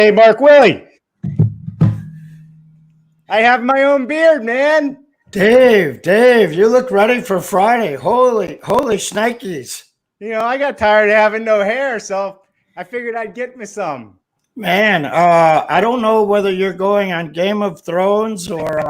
Hey, Mark Willie. I have my own beard, man. Dave, you look ready for Friday. Holy shnikes. I got tired of having no hair, so I figured I'd get me some. Man, I don't know whether you're going on Game of Thrones or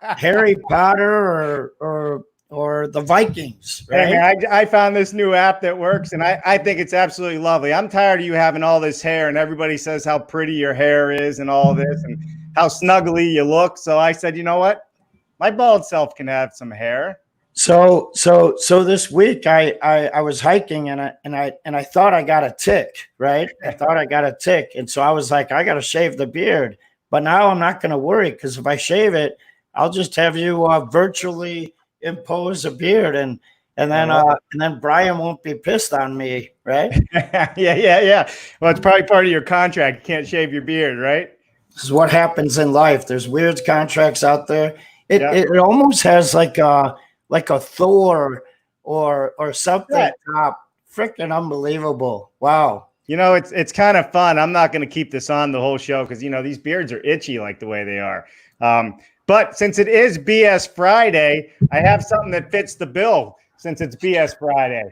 Harry Potter or the Vikings, right? Hey, man, I found this new app that works, and I think it's absolutely lovely. I'm tired of you having all this hair, and everybody says how pretty your hair is and all this and how snuggly you look. So I said, you know what? My bald self can have some hair. So this week I was hiking and I thought I got a tick, right? I thought I got a tick, and so I was like, I got to shave the beard. But now I'm not going to worry, because if I shave it, I'll just have you virtually impose a beard, and then Brian won't be pissed on me, right? Yeah. Well, it's probably part of your contract. You can't shave your beard, right? This is what happens in life. There's weird contracts out there. It almost has like a Thor or something. Yeah. Freaking unbelievable. Wow. It's kind of fun. I'm not going to keep this on the whole show because, these beards are itchy like the way they are. But since it is BS Friday, I have something that fits the bill since it's BS Friday,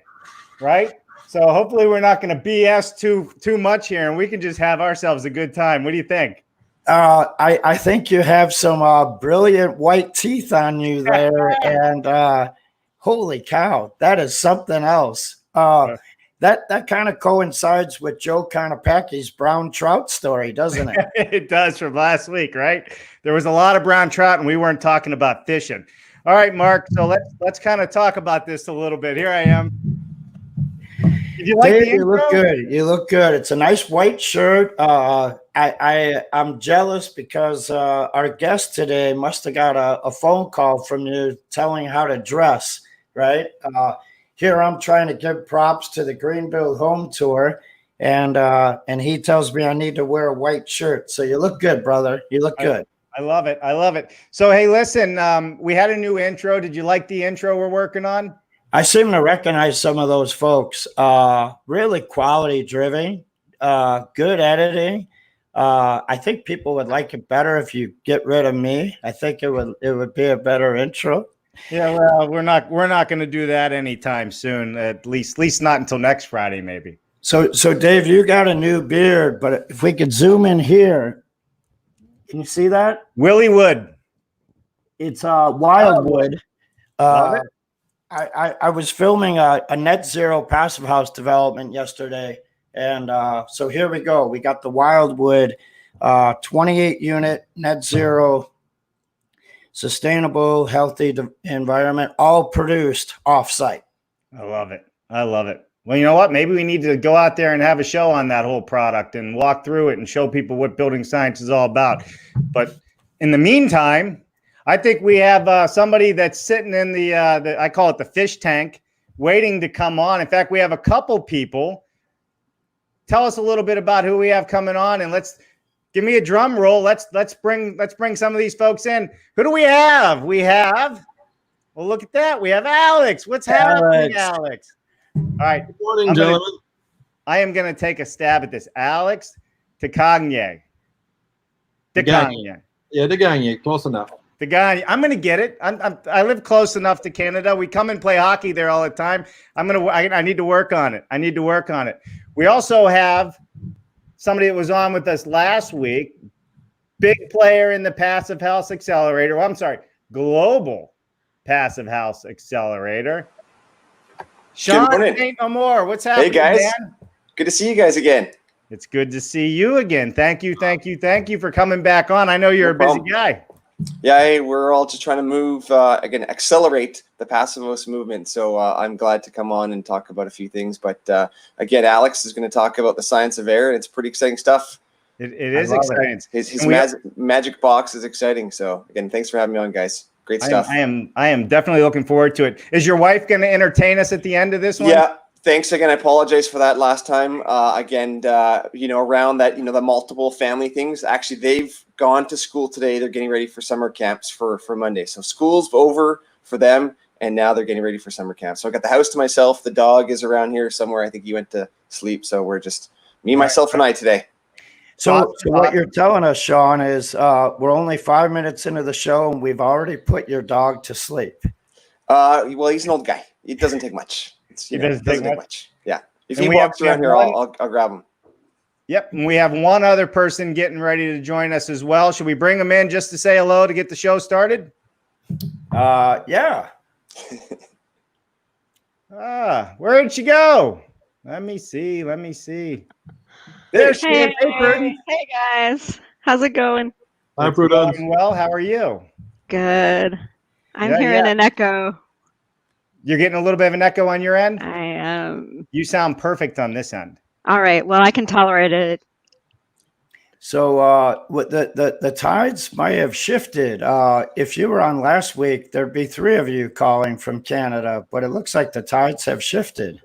right? So hopefully we're not going to BS too much here, and we can just have ourselves a good time. What do you think? I think you have some brilliant white teeth on you there, and holy cow, that is something else. That kind of coincides with Joe Konopacki's brown trout story, doesn't it? It does, from last week, right? There was a lot of brown trout, and we weren't talking about fishing. All right, Mark. So let's kind of talk about this a little bit. Here I am. Did you like Dave, the intro? You look good. You look good. It's a nice white shirt. I'm jealous because our guest today must have got a phone call from you telling how to dress, right? Here I'm trying to give props to the Greenville Home Tour, and he tells me I need to wear a white shirt. So you look good, brother. You look good. I love it. So, hey, listen, we had a new intro. Did you like the intro we're working on? I seem to recognize some of those folks. Really quality driven, good editing. I think people would like it better if you get rid of me. I think it would be a better intro. Yeah, well, we're not going to do that anytime soon. At least not until next Friday, maybe. So Dave, you got a new beard, but if we could zoom in here, can you see that? Willie Wood. It's Wildwood. Love it. I was filming a net zero passive house development yesterday, and so here we go. We got the Wildwood 28 unit net zero sustainable healthy environment, all produced off-site. I love it. Well, you know what? Maybe we need to go out there and have a show on that whole product and walk through it and show people what building science is all about. But in the meantime, I think we have somebody that's sitting in the I call it the fish tank, waiting to come on. In fact, we have a couple people. Tell us a little bit about who we have coming on, and let's give me a drum roll. Let's bring some of these folks in. Who do we have? Well, look at that. We have Alex. What's happening, Alex? All right. Good morning, gentlemen. I am going to take a stab at this. Alex to Gagné. Yeah, de Gagné. Close enough. The guy, I'm going to get it. I live close enough to Canada. We come and play hockey there all the time. I need to work on it. We also have somebody that was on with us last week, big player in the Passive House Accelerator. Well, I'm sorry, Global Passive House Accelerator. Sean St. Amor, what's happening, hey guys? man? Good to see you guys again. It's good to see you again. Thank you for coming back on. I know you're a busy guy. Yeah, we're all just trying to move, accelerate the Passivhaus movement. So I'm glad to come on and talk about a few things. But again, Alex is going to talk about the science of air, and it's pretty exciting stuff. It is exciting. His magic box is exciting. So again, thanks for having me on, guys. Great stuff. I am definitely looking forward to it. Is your wife going to entertain us at the end of this one? Yeah. Thanks again. I apologize for that last time. Around that, the multiple family things. Actually, they've gone to school today. They're getting ready for summer camps for Monday. So school's over for them, and now they're getting ready for summer camp. So I got the house to myself. The dog is around here somewhere. I think he went to sleep. So we're just me, myself, and I today. So what you're telling us, Sean, is we're only 5 minutes into the show and we've already put your dog to sleep. Well, he's an old guy. It doesn't take much. It doesn't take much. Yeah. If And he we walks have around here, one- I'll grab him. Yep. And we have one other person getting ready to join us as well. Should we bring him in just to say hello to get the show started? Yeah. Where did she go? Let me see. There she is. Hey, Prudence. Hey guys, how's it going? Hi, It's Prudence. going well. How are you? Good. I'm Yeah, hearing yeah. an echo. You're getting a little bit of an echo on your end? I am. You sound perfect on this end. All right. Well, I can tolerate it. So what the tides might have shifted. If you were on last week, there'd be 3 of you calling from Canada, but it looks like the tides have shifted.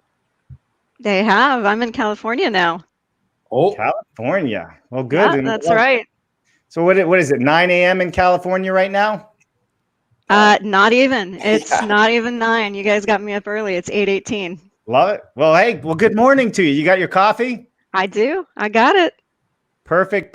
They have. I'm in California now. Oh, California. Well, good. Yeah, And that's right. So what is it, 9 a.m. in California right now? Not even. It's Yeah. not even 9. You guys got me up early. It's 8:18. Love it. Well, hey, good morning to you. You got your coffee? I do. I got it. Perfect.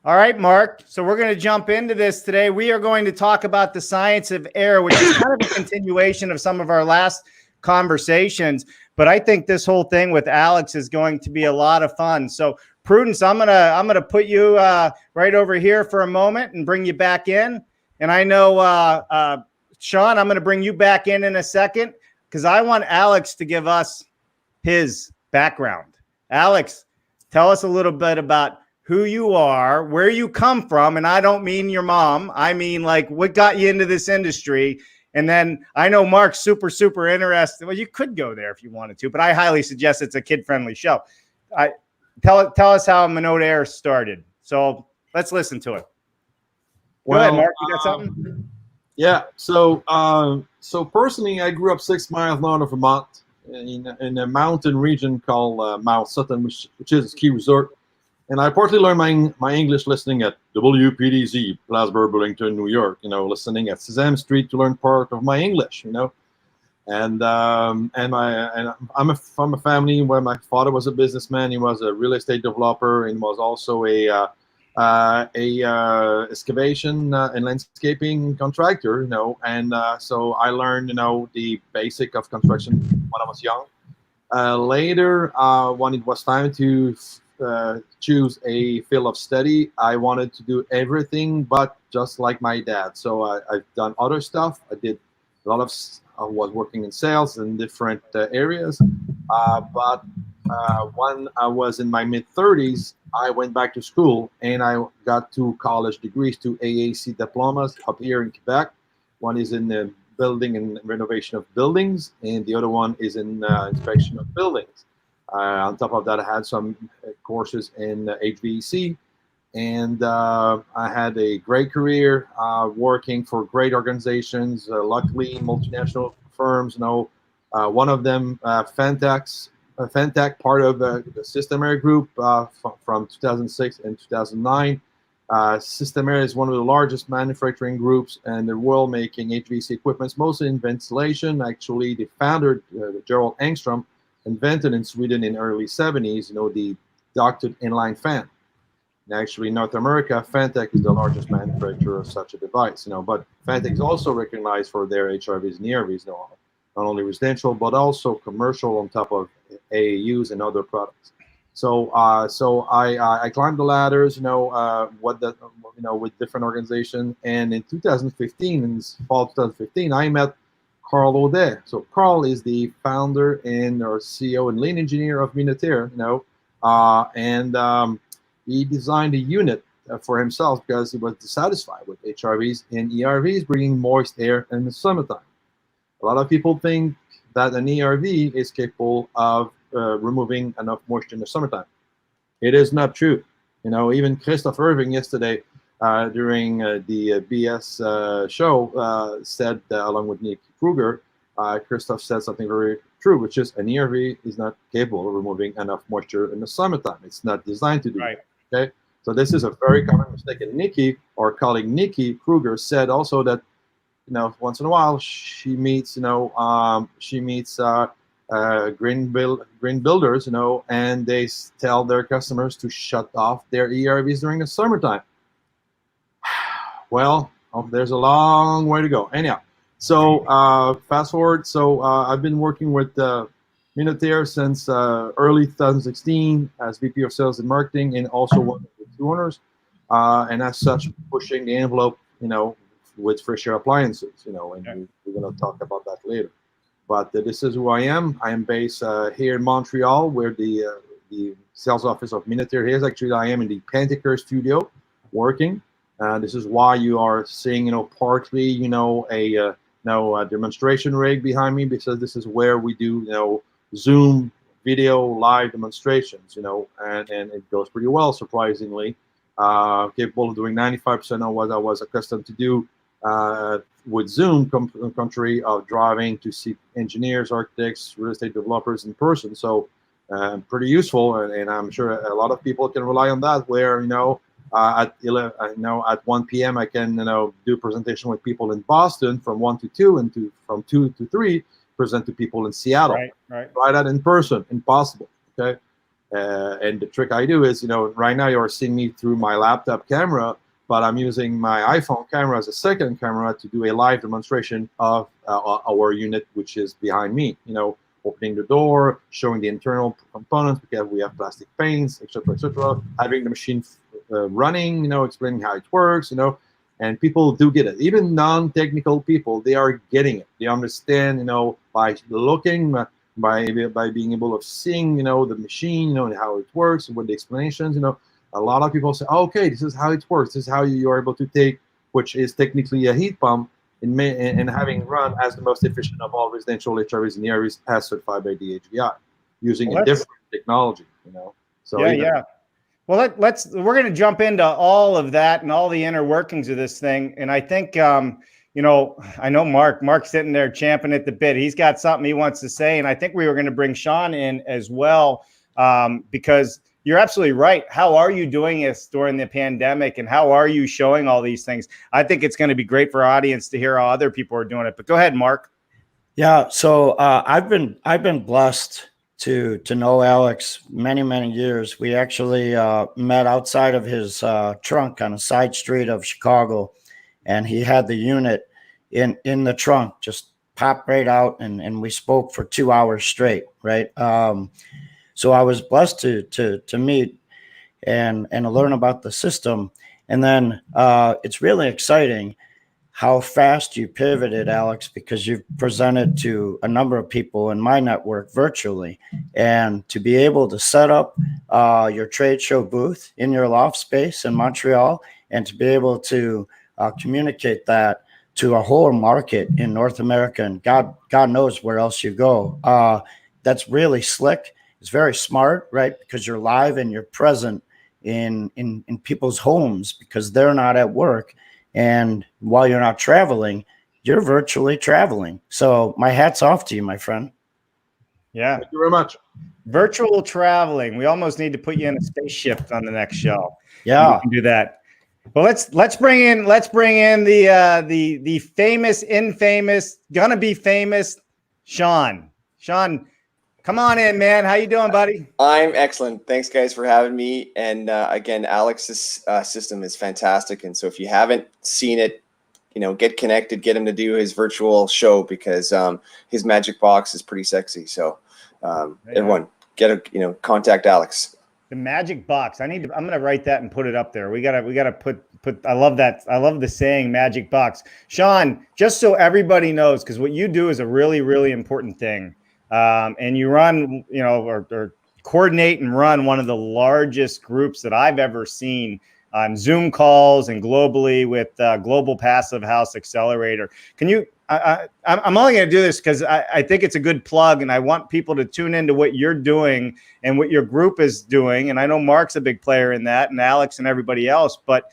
All right, Mark. So we're going to jump into this today. We are going to talk about the science of air, which is kind of a continuation of some of our last conversations. But I think this whole thing with Alex is going to be a lot of fun. So Prudence, I'm gonna put you right over here for a moment and bring you back in. And I know Sean, I'm going to bring you back in a second because I want Alex to give us his background. Alex, tell us a little bit about who you are, where you come from. And I don't mean your mom. I mean, like, what got you into this industry? And then I know Mark's super interested. Well, you could go there if you wanted to, but I highly suggest it's a kid-friendly show. Tell us how Minotair started. So let's listen to it. Go ahead, Mark. You got something? yeah. So personally, I grew up 6 miles north of Vermont in a mountain region called Mount Sutton, which is a ski resort. And I partly learned my English listening at WPDZ, Plattsburgh, Burlington, New York. Listening at Sesame Street to learn part of my English. And I'm from a family where my father was a businessman. He was a real estate developer and was also a excavation and landscaping contractor. And so I learned the basic of construction when I was young. Later, when it was time to choose a field of study, I wanted to do everything but just like my dad. So I've done other stuff. I did a lot of. I was working in sales in different areas, but when I was in my mid-30s, I went back to school and I got 2 college degrees, 2 A.E.C. diplomas up here in Quebec. One is in the building and renovation of buildings, and the other one is in inspection of buildings. On top of that, I had some courses in HVAC, and I had a great career working for great organizations, luckily multinational firms. One of them, Fantech, part of the Systemair group from 2006 and 2009. Systemair is one of the largest manufacturing groups in the world, making HVAC equipment, mostly in ventilation. Actually, the founder, Gerald Engstrom, invented in Sweden in early 70s, the ducted inline fan. And actually, in North America, Fantech is the largest manufacturer of such a device. But Fantech is also recognized for their HRVs and ERVs, not only residential but also commercial, on top of AAUs and other products. So I climbed the ladders, with different organizations. And in 2015, in fall 2015, I met Carl Audet. So Carl is the founder and or CEO and lead engineer of Minotair, he designed a unit for himself because he was dissatisfied with HRVs and ERVs bringing moist air in the summertime. A lot of people think that an ERV is capable of removing enough moisture in the summertime. It is not true. Even Christoph Irving yesterday during the BS show said, along with Nick Kruger, Christoph said something very true, which is an ERV is not capable of removing enough moisture in the summertime. It's not designed to do that. Okay, so this is a very common mistake. And Nikki, our colleague Nikki Kruger, said also that once in a while she meets green builders, and they tell their customers to shut off their ERVs during the summertime. Well, there's a long way to go. Anyhow, so fast forward. So I've been working with Minotair since early 2016 as VP of Sales and Marketing, and also one of the two owners. And as such, pushing the envelope, with fresh air appliances, and we're going to talk about that later. But this is who I am. I am based here in Montreal, where the sales office of Minotair is. Actually, I am in the Fantech studio working. This is why you are seeing, partly, a demonstration rig behind me, because this is where we do, Zoom video live demonstrations, and it goes pretty well, surprisingly. Capable of doing 95% of what I was accustomed to do with Zoom, contrary of driving to see engineers, architects, real estate developers in person. So pretty useful, and I'm sure a lot of people can rely on that. Where at 1 p.m. I can do a presentation with people in Boston from 1 to 2, and from 2 to 3 present to people in Seattle. Right. Try that in person. Impossible. Okay. And the trick I do is, right now you're seeing me through my laptop camera, but I'm using my iPhone camera as a second camera to do a live demonstration of our unit, which is behind me. Opening the door, showing the internal components, because we have plastic panes, etc., having the machine running, explaining how it works, and people do get it. Even non-technical people, they are getting it. They understand, by looking, by being able of seeing, the machine, and how it works, with the explanations, a lot of people say, okay, this is how it works. This is how you are able to take, which is technically a heat pump, and having run as the most efficient of all residential HRVs and ERVs as certified by the HVAC, using a different technology, So yeah. Well, we're going to jump into all of that and all the inner workings of this thing. And I think, I know Mark's sitting there champing at the bit. He's got something he wants to say. And I think we were going to bring Sean in as well, because you're absolutely right. How are you doing this during the pandemic, and how are you showing all these things? I think it's going to be great for our audience to hear how other people are doing it. But go ahead, Mark. Yeah. So I've been blessed to know Alex many years. We actually met outside of his trunk on a side street of Chicago, and he had the unit in the trunk, just popped right out, and we spoke for 2 hours straight, right? So I was blessed to meet and learn about the system. And then it's really exciting how fast you pivoted, Alex, because you've presented to a number of people in my network virtually, and to be able to set up your trade show booth in your loft space in Montreal, and to be able to communicate that to a whole market in North America, and God knows where else you go. That's really slick. It's very smart, right? Because you're live and you're present in people's homes, because they're not at work. And while you're not traveling, you're virtually traveling. So my hat's off to you, my friend. Yeah. Thank you very much. Virtual traveling. We almost need to put you in a spaceship on the next show. Yeah. We can do that. Well, let's bring in the famous, infamous, gonna be famous Sean. Sean, come on in, man. How you doing, buddy? I'm excellent. Thanks, guys, for having me. And again, Alex's system is fantastic. And so if you haven't seen it, get connected, get him to do his virtual show, because his magic box is pretty sexy. So everyone, contact Alex. The magic box. I'm going to write that and put it up there. We gotta put, I love that. I love the saying magic box. Sean, just so everybody knows, because what you do is a really, really important thing. And you run, or coordinate and run one of the largest groups that I've ever seen on Zoom calls and globally with Global Passivhaus Accelerator. Can you, I'm only going to do this because I think it's a good plug, and I want people to tune into what you're doing and what your group is doing. And I know Mark's a big player in that, and Alex and everybody else, but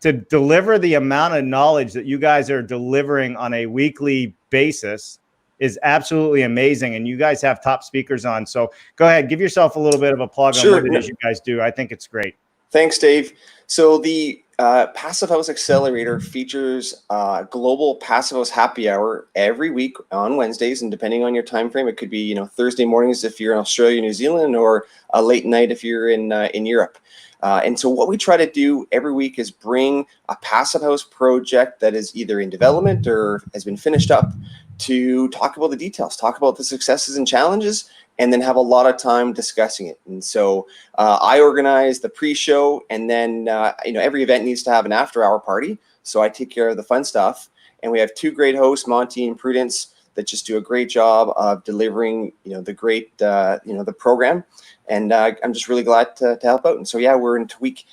to deliver the amount of knowledge that you guys are delivering on a weekly basis is absolutely amazing. And you guys have top speakers on. So go ahead, give yourself a little bit of a plug on what it is you guys do. I think it's great. Thanks, Dave. So the Passivhaus Accelerator features global Passivhaus happy hour every week on Wednesdays, and depending on your time frame, it could be Thursday mornings if you're in Australia, New Zealand, or a late night if you're in Europe. And so what we try to do every week is bring a Passivhaus project that is either in development or has been finished up to talk about the details, talk about the successes and challenges, and then have a lot of time discussing it. And so I organize the pre-show, and then every event needs to have an after-hour party. So I take care of the fun stuff, and we have two great hosts, Monty and Prudence, that just do a great job of delivering the great the program. And I'm just really glad to help out. And so yeah, we're into week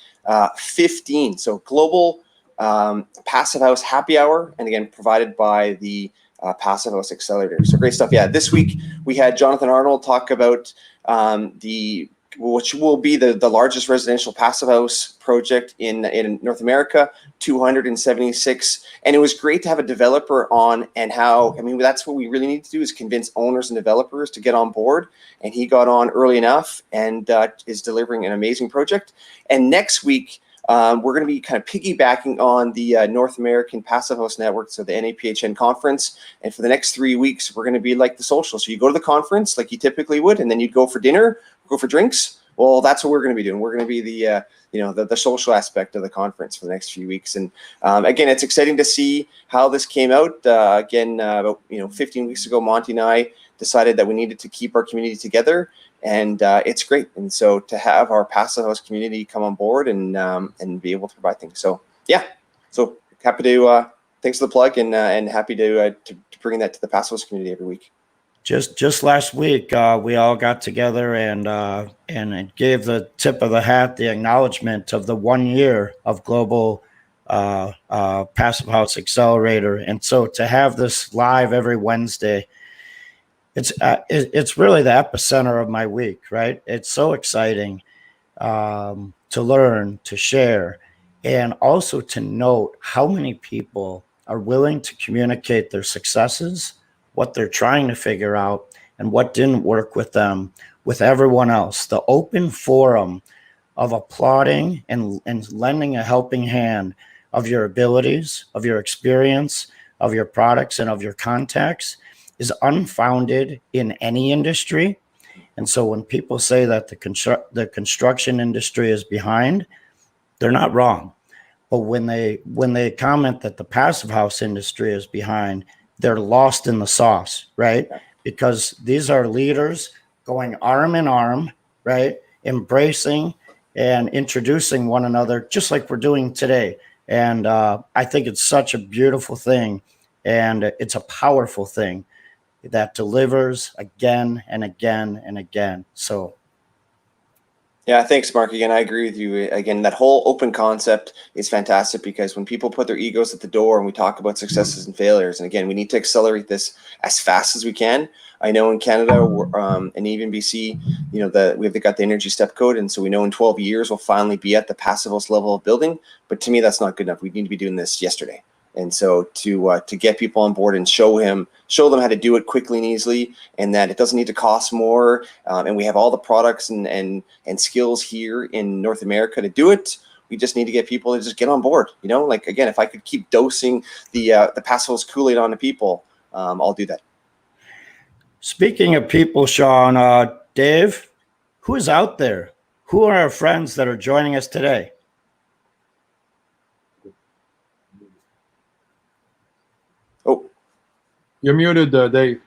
15. So global Passivhaus happy hour, and again provided by the Passivhaus Accelerator. So great stuff. Yeah, this week we had Jonathan Arnold talk about which will be the largest residential Passivhaus project in North America, 276. And it was great to have a developer on, and how, that's what we really need to do, is convince owners and developers to get on board. And he got on early enough and is delivering an amazing project. And next week, we're going to be kind of piggybacking on the North American Passivhaus Network, so the NAPHN conference. And for the next 3 weeks, we're going to be like the social. So you go to the conference like you typically would, and then you'd go for dinner, go for drinks. Well, that's what we're going to be doing. We're going to be the social aspect of the conference for the next few weeks. And again, it's exciting to see how this came out. About 15 weeks ago, Monty and I decided that we needed to keep our community together, and it's great. And so to have our Passivhaus community come on board and be able to provide things. So yeah, so happy to thanks for the plug, and happy to bring that to the Passivhaus community every week. Just last week, we all got together and it gave the tip of the hat, the acknowledgement of the 1 year of global Passivhaus Accelerator. And so to have this live every Wednesday, it's really the epicenter of my week, right? It's so exciting to learn, to share, and also to note how many people are willing to communicate their successes, what they're trying to figure out, and what didn't work with them, with everyone else. The open forum of applauding and lending a helping hand of your abilities, of your experience, of your products, and of your contacts is unfounded in any industry. And so when people say that the construction industry is behind, they're not wrong. But when they comment that the Passivhaus industry is behind, they're lost in the sauce, right? Because these are leaders going arm in arm, right? Embracing and introducing one another, just like we're doing today. And I think it's such a beautiful thing, and it's a powerful thing that delivers again and again and again. So yeah, thanks, Mark. Again, I agree with you. Again, that whole open concept is fantastic, because when people put their egos at the door and we talk about successes and failures, and again, we need to accelerate this as fast as we can. I know in Canada and even BC, we've got the energy step code, and so we know in 12 years we'll finally be at the Passivhaus level of building. But to me, that's not good enough. We need to be doing this yesterday. And so to get people on board and show them how to do it quickly and easily, and that it doesn't need to cost more, and we have all the products and skills here in North America to do it. We just need to get people to just get on board. Like, again, if I could keep dosing the Passivhaus Kool-Aid on the people, I'll do that. Speaking of people, Sean, Dave, who is out there? Who are our friends that are joining us today? Oh, You're muted, Dave.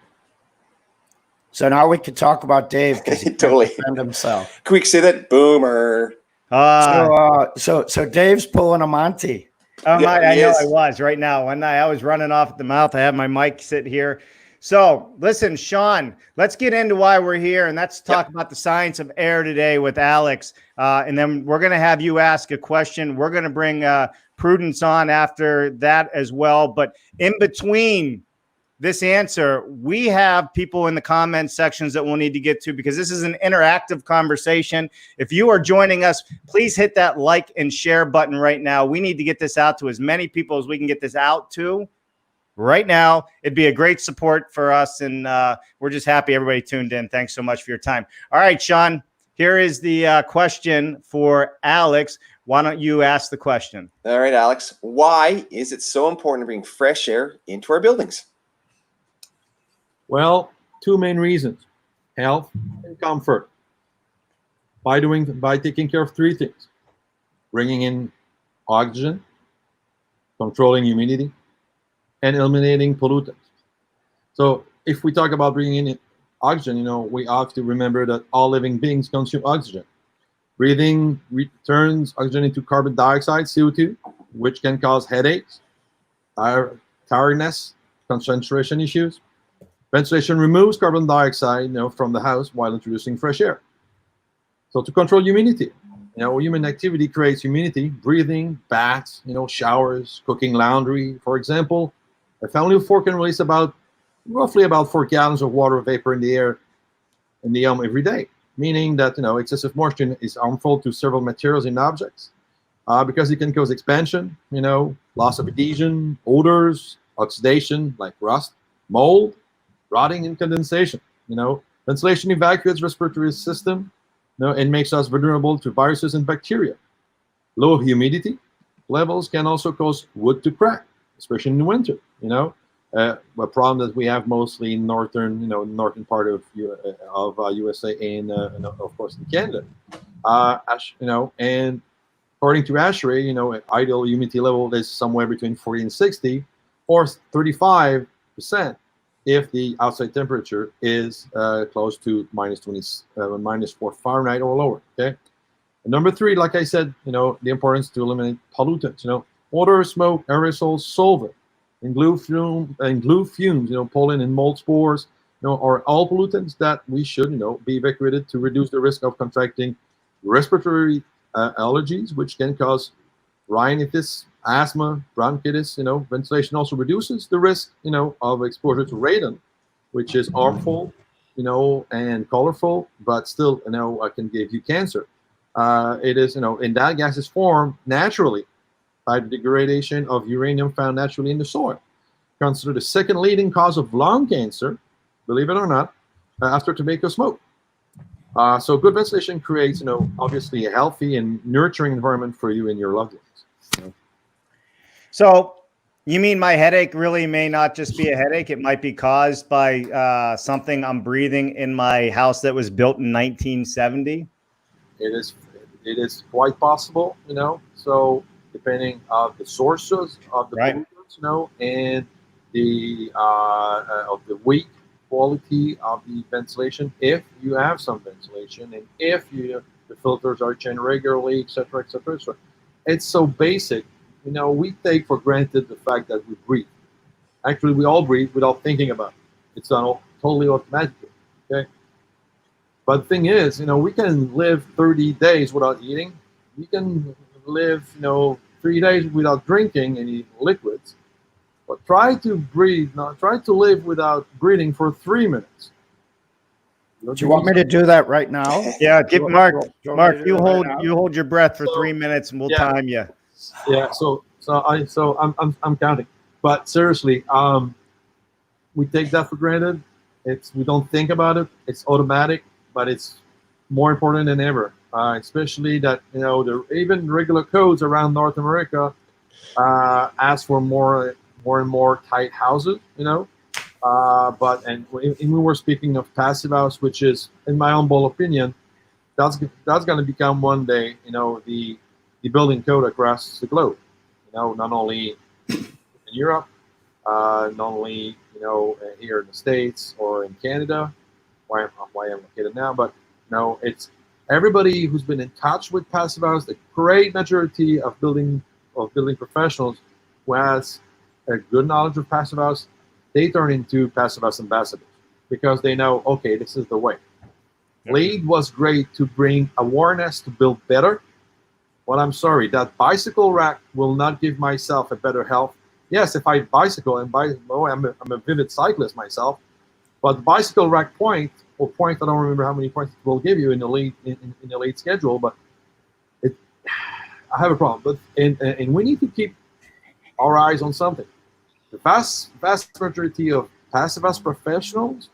So now we can talk about Dave, because he totally can't defend himself. Can we say that? Boomer. So Dave's pulling a Monty. Oh, Yeah, I he know is. I was right now. One night I was running off at the mouth. I have my mic sit here. So listen, Sean, let's get into why we're here, and let's talk about the science of air today with Alex. And then we're going to have you ask a question. We're going to bring Prudence on after that as well. But in between this answer, we have people in the comment sections that we'll need to get to, because this is an interactive conversation. If you are joining us, please hit that like and share button right now. We need to get this out to as many people as we can get this out to right now. It'd be a great support for us, and we're just happy everybody tuned in. Thanks so much for your time. All right, Sean, here is the question for Alex. why don't you ask the question? All right, Alex. Why is it so important to bring fresh air into our buildings? Well, two main reasons: health and comfort. By taking care of three things: bringing in oxygen, controlling humidity, and eliminating pollutants. So if we talk about bringing in oxygen, we have to remember that all living beings consume oxygen. Breathing turns oxygen into carbon dioxide, CO2, which can cause headaches, tiredness, concentration issues. Ventilation removes carbon dioxide, from the house while introducing fresh air. So to control humidity, human activity creates humidity. Breathing, baths, showers, cooking, laundry. For example, a family of four can release roughly about 4 gallons of water vapor in the air in the home every day, meaning that excessive moisture is harmful to several materials and objects because it can cause expansion, loss of adhesion, odors, oxidation like rust, mold, rotting, and condensation. Ventilation evacuates respiratory system, and makes us vulnerable to viruses and bacteria. Low humidity levels can also cause wood to crack, especially in the winter. A problem that we have mostly in northern part of USA and of course in Canada. And according to ASHRAE, ideal humidity level is somewhere between 40 and 60, or 35% if the outside temperature is close to -4 Fahrenheit or lower. Okay. And number three, like I said, the importance to eliminate pollutants. Odor, smoke, aerosols, solvent, and glue fumes, pollen and mold spores, are all pollutants that we should, be evacuated to reduce the risk of contracting respiratory allergies, which can cause rhinitis, asthma, bronchitis. Ventilation also reduces the risk, of exposure to radon, which is harmful, and colorful, but still, can give you cancer. It is, and that gas is formed naturally by the degradation of uranium found naturally in the soil. Considered the second leading cause of lung cancer, believe it or not, after tobacco smoke. So good ventilation creates, obviously a healthy and nurturing environment for you and your loved ones. So you mean my headache really may not just be a headache? It might be caused by something I'm breathing in my house that was built in 1970? It is quite possible, so depending on the sources of the pollutants, and the of the weak quality of the ventilation, if you have some ventilation, and if the filters are changed regularly, etc., etc. So it's so basic. We take for granted the fact that we breathe. Actually, we all breathe without thinking about it. It's done totally automatically. Okay. But the thing is, we can live 30 days without eating. We can live, 3 days without drinking any liquids. But try to live without breathing for 3 minutes. Do you want me to do that right now? Yeah, give Mark. Mark, you right hold your breath for 3 minutes, and we'll time you. Yeah. So I'm counting. But seriously, we take that for granted. We don't think about it. It's automatic, but it's more important than ever. Especially that even regular codes around North America ask for more and more tight houses. But we were speaking of passive house, which is, in my humble opinion, that's going to become one day, the building code across the globe. Not only in Europe, not only here in the States or in Canada, why I'm located now, but it's everybody who's been in touch with passive house. The great majority of building professionals who has a good knowledge of passive house, they turn into passive house ambassadors because they know, okay, this is the way. LEED was great to bring awareness to build better, but I'm sorry, that bicycle rack will not give myself a better health. Yes, if I bicycle I'm a vivid cyclist myself, but the bicycle rack point, I don't remember how many points it will give you in the LEED schedule, but I have a problem. But and we need to keep our eyes on something. The vast majority of passive house professionals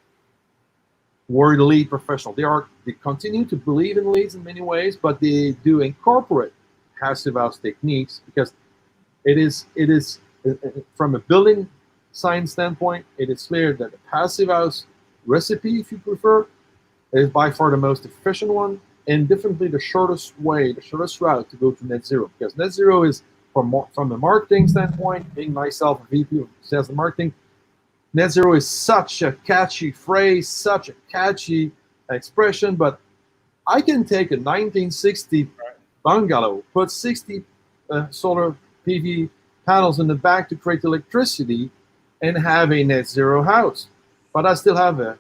were the LEED professional. They continue to believe in LEEDs in many ways, but they do incorporate Passivhaus techniques, because it is from a building science standpoint, it is clear that the Passivhaus recipe, if you prefer, is by far the most efficient one, and definitely the shortest route to go to net zero. Because net zero is, from a marketing standpoint, being myself a VP of sales and marketing, net zero is such a catchy phrase, such a catchy expression, but I can take a 1960 bungalow, put 60 solar PV panels in the back to create electricity, and have a net zero house. But I still have a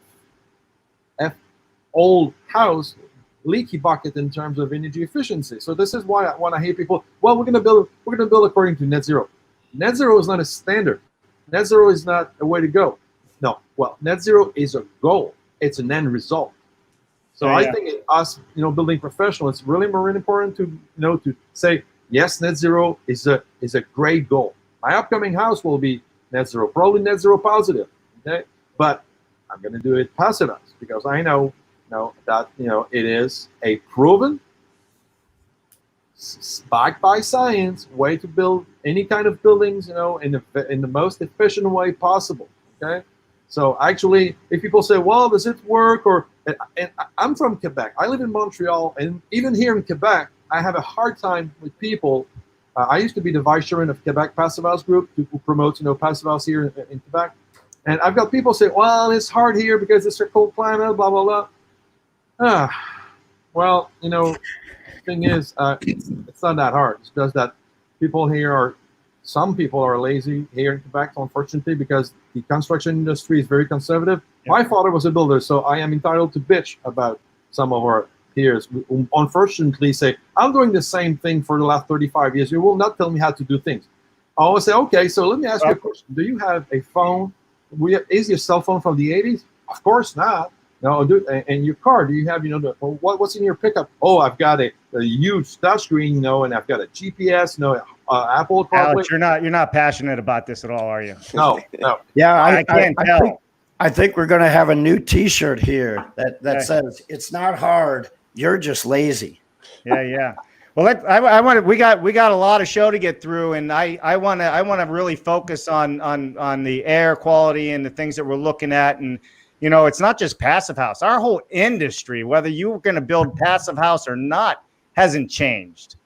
old house, leaky bucket in terms of energy efficiency. So this is why when I hear people, well, we're gonna build according to net zero. Net zero is not a standard. Net zero is not a way to go. No, well, net zero is a goal. It's an end result. So I think us, building professionals, it's really more important to, to say, yes, net zero is a great goal. My upcoming house will be net zero, probably net zero positive, okay? But I'm going to do it Passivhaus because I know that it is a proven, backed by science way to build any kind of buildings, in the most efficient way possible. Okay, so actually, if people say, "Well, does it work?" and I'm from Quebec, I live in Montreal, and even here in Quebec, I have a hard time with people. I used to be the vice chairman of Quebec Passivhaus Group, who promotes Passivhaus here in Quebec, and I've got people say, "Well, it's hard here because it's a cold climate, blah blah blah." Well, thing is, it's not that hard. It's just that some people are lazy here in Quebec, unfortunately, because the construction industry is very conservative. Yeah. My father was a builder, so I am entitled to bitch about some of our peers who unfortunately say, I'm doing the same thing for the last 35 years. You will not tell me how to do things. I always say, okay, so let me ask you a question. Do you have a phone? Is your cell phone from the 80s? Of course not. No, and your car, do you have, what's in your pickup? Oh, I've got a huge touchscreen, and I've got a GPS, Apple CarPlay. Alex, you're not passionate about this at all, are you? No. Yeah, I can't tell. I think we're going to have a new T-shirt here that says, "It's not hard. You're just lazy." Yeah. Well, we got a lot of show to get through, and I want to really focus on the air quality and the things that we're looking at. And it's not just Passivhaus. Our whole industry, whether you're going to build Passivhaus or not, hasn't changed.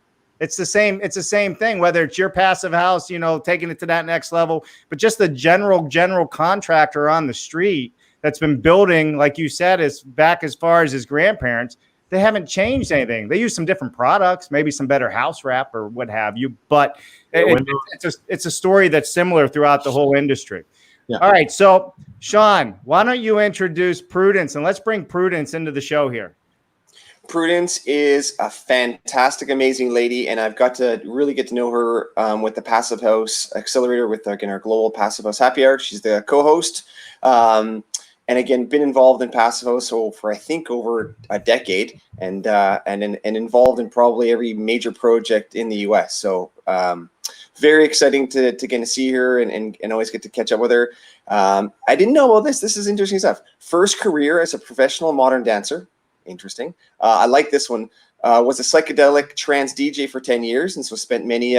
It's the same thing, whether it's your Passivhaus, taking it to that next level, but just the general contractor on the street that's been building, like you said, is back as far as his grandparents. They haven't changed anything. They use some different products, maybe some better house wrap or what have you, but it's a story that's similar throughout the whole industry. Yeah. All right. So, Sean, why don't you introduce Prudence, and let's bring Prudence into the show here. Prudence is a fantastic, amazing lady, and I've got to really get to know her with the Passivhaus Accelerator with our global Passivhaus Happy Hour. She's the co-host, and again, been involved in Passivhaus for I think over a decade, and involved in probably every major project in the U.S. So. Very exciting to get to see her and always get to catch up with her. I didn't know about this. This is interesting stuff. First career as a professional modern dancer. Interesting. I like this one. Was a psychedelic trance DJ for 10 years, and so spent many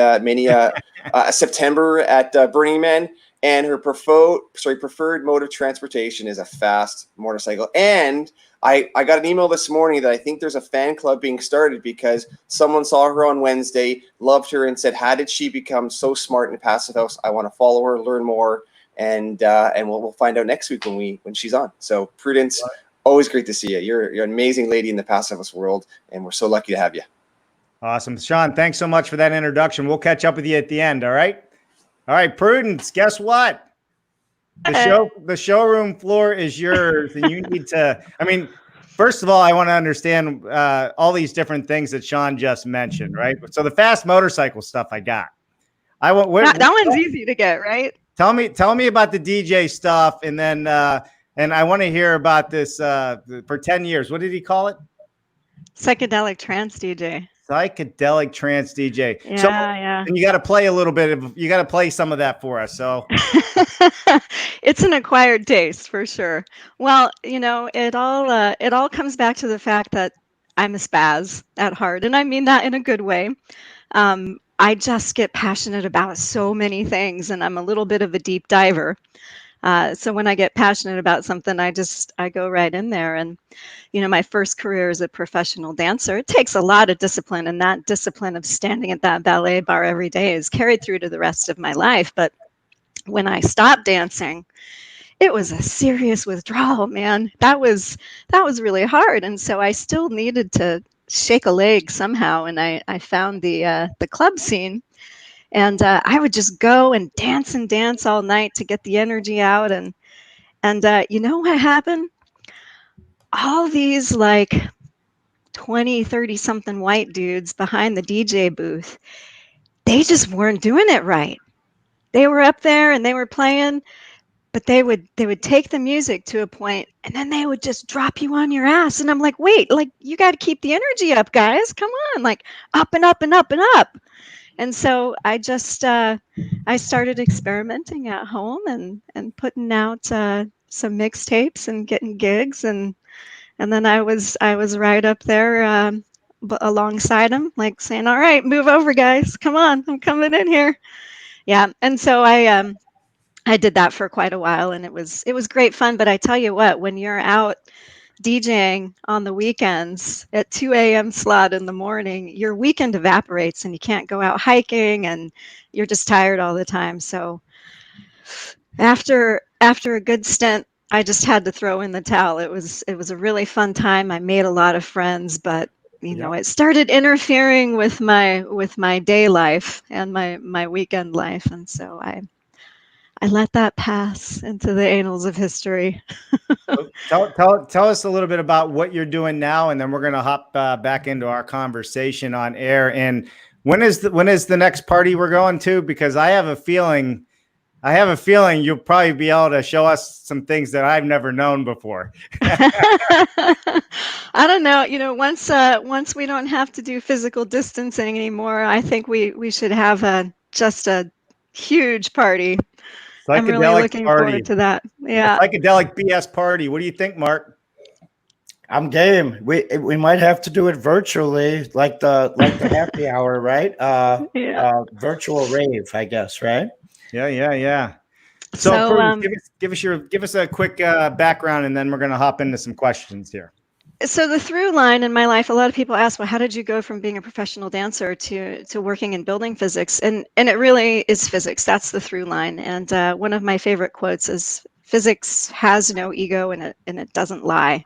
September at Burning Man. And her preferred mode of transportation is a fast motorcycle. And I got an email this morning that I think there's a fan club being started because someone saw her on Wednesday, loved her, and said, "How did she become so smart in Passivhaus? I want to follow her, learn more, and we'll find out next week when she's on." So Prudence, always great to see you. You're an amazing lady in the Passivhaus world, and we're so lucky to have you. Awesome, Sean. Thanks so much for that introduction. We'll catch up with you at the end. All right. All right, Prudence, guess what? The showroom floor is yours, and you need to, first of all, I want to understand all these different things that Sean just mentioned, right? So the fast motorcycle stuff I got. That one's easy to get, right? Tell me about the DJ stuff, and then and I want to hear about this for 10 years. What did he call it? Psychedelic trance DJ. Yeah. And you got to play you got to play some of that for us. So it's an acquired taste for sure. Well, it all comes back to the fact that I'm a spaz at heart, and I mean that in a good way. I just get passionate about so many things, and I'm a little bit of a deep diver. So when I get passionate about something, I go right in there. And my first career as a professional dancer, it takes a lot of discipline, and that discipline of standing at that ballet bar every day is carried through to the rest of my life. But when I stopped dancing, it was a serious withdrawal, man. That was really hard, and so I still needed to shake a leg somehow. And I found the club scene, and I would just go and dance all night to get the energy out. And you know what happened? All these like 20, 30 something white dudes behind the DJ booth, they just weren't doing it right. They were up there and they were playing, but they would take the music to a point, and then they would just drop you on your ass. And I'm like, wait, like, you got to keep the energy up, guys. Come on, like, up and up and up and up. And so I just I started experimenting at home and putting out some mixtapes and getting gigs, and then I was right up there alongside them, like saying, all right, move over, guys, come on, I'm coming in here. Yeah. And so I did that for quite a while, and it was great fun. But I tell you what, when you're out DJing on the weekends at 2 a.m. slot in the morning, your weekend evaporates and you can't go out hiking, and you're just tired all the time. So after a good stint, I just had to throw in the towel. It was a really fun time. I made a lot of friends, but it started interfering with my day life and my weekend life, and so I let that pass into the annals of history. Tell us a little bit about what you're doing now, and then we're going to hop back into our conversation on air. And when is the next party we're going to? Because I have a feeling you'll probably be able to show us some things that I've never known before. I don't know. Once we don't have to do physical distancing anymore, I think we should have just a huge party. I'm really looking forward to that. Yeah. Psychedelic BS party. What do you think, Mark? I'm game. We might have to do it virtually, like the happy hour, right? Virtual rave, I guess, right? Yeah. So give us a quick background, and then we're going to hop into some questions here. So the through line in my life, a lot of people ask, well, how did you go from being a professional dancer to working in building physics? And it really is physics. That's the through line. And one of my favorite quotes is, physics has no ego, and it doesn't lie.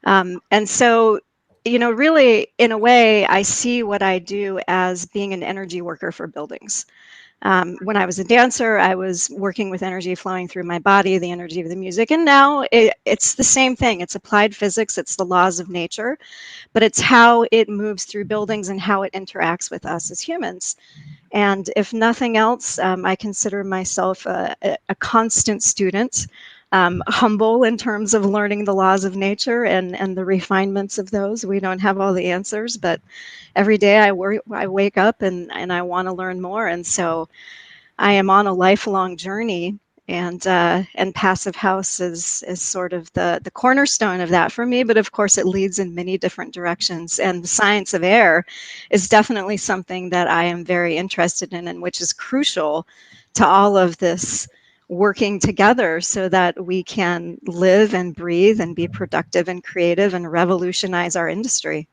And so, really, in a way, I see what I do as being an energy worker for buildings. When I was a dancer, I was working with energy flowing through my body, the energy of the music. And now it's the same thing. It's applied physics. It's the laws of nature, but it's how it moves through buildings and how it interacts with us as humans. And if nothing else, I consider myself a constant student, humble in terms of learning the laws of nature and the refinements of those. We don't have all the answers, but every day I wake up and I want to learn more. And so I am on a lifelong journey, and Passivhaus is sort of the cornerstone of that for me. But of course, it leads in many different directions. And the science of air is definitely something that I am very interested in, and which is crucial to all of this working together so that we can live and breathe and be productive and creative and revolutionize our industry.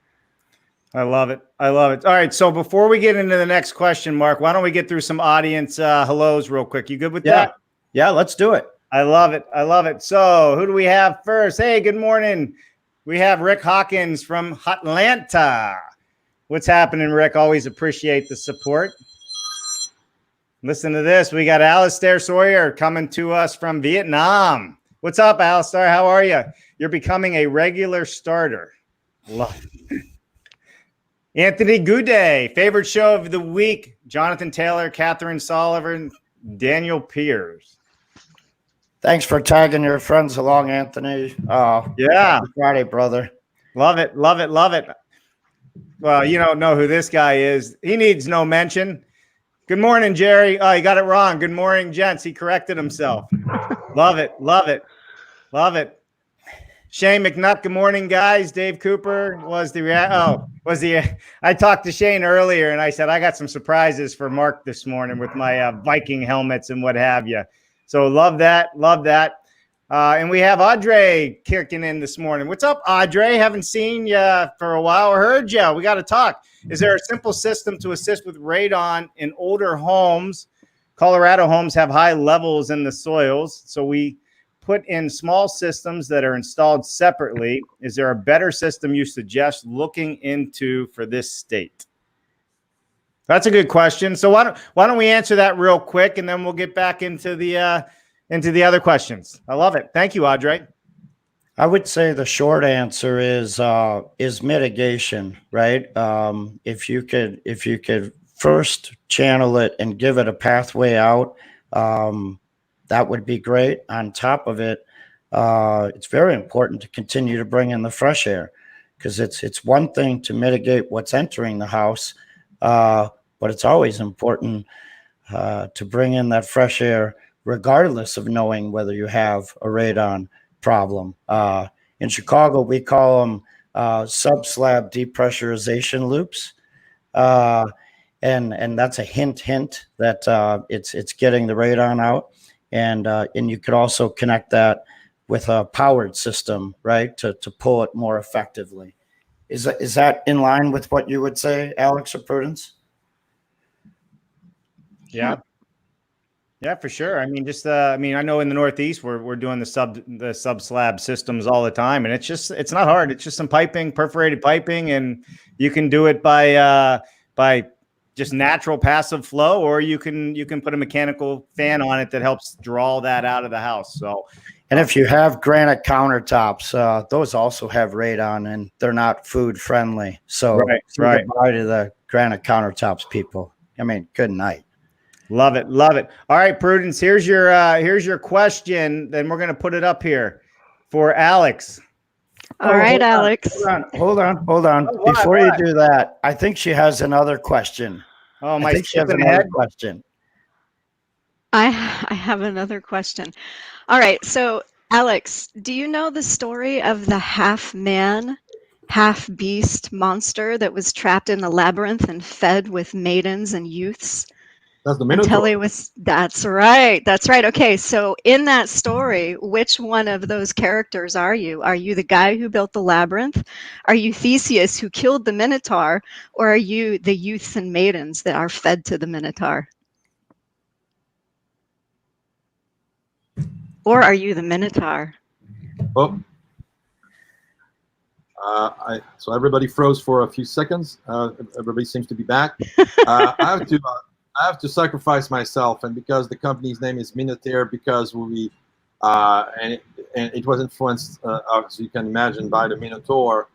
I love it. All right. So before we get into the next question, Mark, why don't we get through some audience hellos real quick? You good with that? Yeah, let's do it. I love it. So who do we have first? Hey, good morning. We have Rick Hawkins from Atlanta. What's happening, Rick? Always appreciate the support. Listen to this. We got Alistair Sawyer coming to us from Vietnam. What's up, Alistair? How are you? You're becoming a regular starter. Love it. Anthony Goudet, favorite show of the week. Jonathan Taylor, Catherine Sullivan, Daniel Piers. Thanks for tagging your friends along, Anthony. Yeah. Friday, brother. Love it. Well, you don't know who this guy is. He needs no mention. Good morning, Jerry. Oh, he got it wrong. Good morning, gents. He corrected himself. Love it. Shane McNutt, good morning, guys. Dave Cooper I talked to Shane earlier and I said, I got some surprises for Mark this morning with my Viking helmets and what have you. So love that. And we have Audrey kicking in this morning. What's up, Audrey? Haven't seen you for a while or heard you. We got to talk. Is there a simple system to assist with radon in older homes? Colorado homes have high levels in the soils, so we put in small systems that are installed separately. Is there a better system you suggest looking into for this state? That's a good question. So why don't we answer that real quick, and then we'll get back into the other questions. I love it. Thank you, Audrey. I would say the short answer is mitigation, right? If you could first channel it and give it a pathway out, that would be great. On top of it, it's very important to continue to bring in the fresh air, because it's one thing to mitigate what's entering the house, but it's always important to bring in that fresh air, regardless of knowing whether you have a radon problem. In Chicago, we call them sub-slab depressurization loops. And that's a hint that it's getting the radon out. And you could also connect that with a powered system, right, to pull it more effectively. Is that in line with what you would say, Alex or Prudence? Yeah, for sure. I mean, I know in the Northeast we're doing the sub slab systems all the time, and it's not hard. It's just some piping, perforated piping, and you can do it by just natural passive flow, or you can put a mechanical fan on it that helps draw that out of the house. So, and if you have granite countertops, those also have radon, and they're not food friendly. So right. Goodbye to the granite countertops, people. I mean, good night. Love it. All right, Prudence, here's your question. Then we're going to put it up here for Alex. All right, Alex. Hold on. Oh, Before you do that, I think she has another question. Oh, I think she has another question. I have another question. All right, so Alex, do you know the story of the half man, half beast monster that was trapped in the labyrinth and fed with maidens and youths? That's the Minotaur. That's right. Okay, so in that story, which one of those characters are you? Are you the guy who built the labyrinth? Are you Theseus who killed the Minotaur? Or are you the youths and maidens that are fed to the Minotaur? Or are you the Minotaur? Oh. So everybody froze for a few seconds. Everybody seems to be back. I have to sacrifice myself, and because the company's name is Minotair, because we and it was influenced, as you can imagine, by the Minotaur.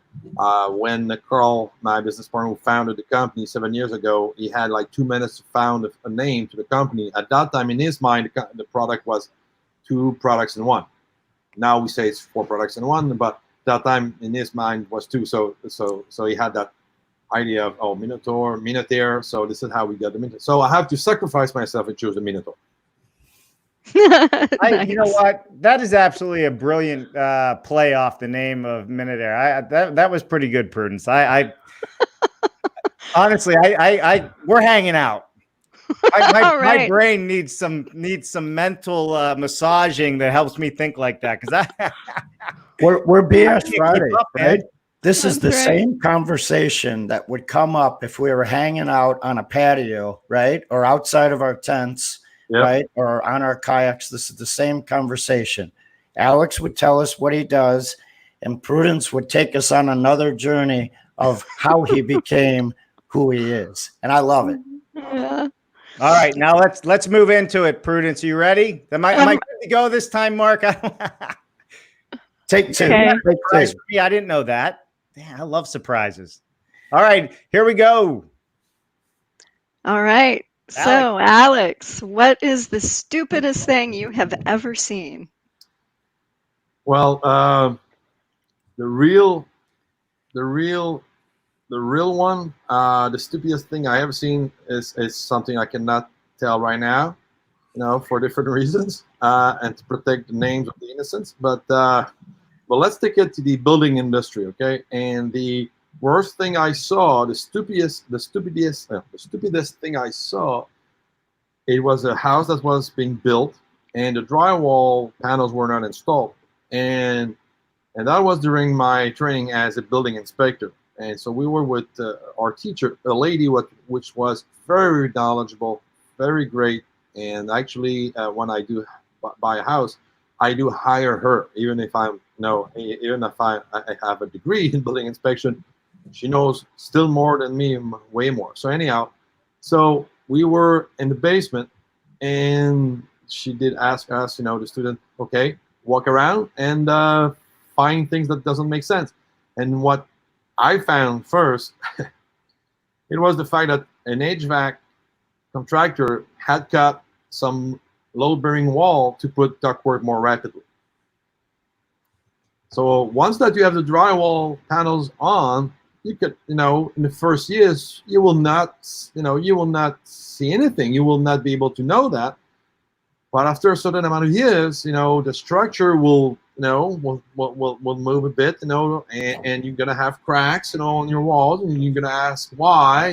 When Carl, my business partner who founded the company 7 years ago, he had like 2 minutes to found a name to the company. At that time, in his mind, the product was 2 products in 1. Now we say it's 4 products in 1, but that time in his mind was 2. So he had that idea of Minotaur. So this is how we got the Minotaur. So I have to sacrifice myself and choose the Minotaur. Nice. You know what? That is absolutely a brilliant play off the name of Minotaur. That was pretty good, Prudence. I honestly, we're hanging out. My brain needs some mental massaging that helps me think like that, because we're BS Friday, right? This is the right. same conversation that would come up if we were hanging out on a patio, right? Or outside of our tents, Yep. right? Or on our kayaks. This is the same conversation. Alex would tell us what he does, and Prudence would take us on another journey of how he became who he is. And I love it. Yeah. All right, now let's move into it. Prudence, are you ready? Am I good to go this time, Mark? Take 2. Okay. Take 2. Yeah, I didn't know that. Damn, I love surprises. All right, here we go. All right. So, Alex, what is the stupidest thing you have ever seen? Well, the real one, the stupidest thing I ever seen is something I cannot tell right now, for different reasons, and to protect the names of the innocents. But But let's take it to the building industry, okay? And the worst thing I saw, the stupidest thing I saw, it was a house that was being built, and the drywall panels were not installed, and that was during my training as a building inspector. And so we were with our teacher, a lady which was very knowledgeable, very great. And actually, when I do buy a house, I do hire her, even if I have a degree in building inspection. She knows still more than me, way more. So anyhow, so we were in the basement, and she did ask us, the student, okay, walk around and find things that doesn't make sense. And what I found first, it was the fact that an HVAC contractor had cut some load-bearing wall to put ductwork more rapidly. So once that you have the drywall panels on, you could, in the first years, you will not see anything. You will not be able to know that. But after a certain amount of years, the structure will, will move a bit, and you're gonna have cracks, on your walls, and you're gonna ask why,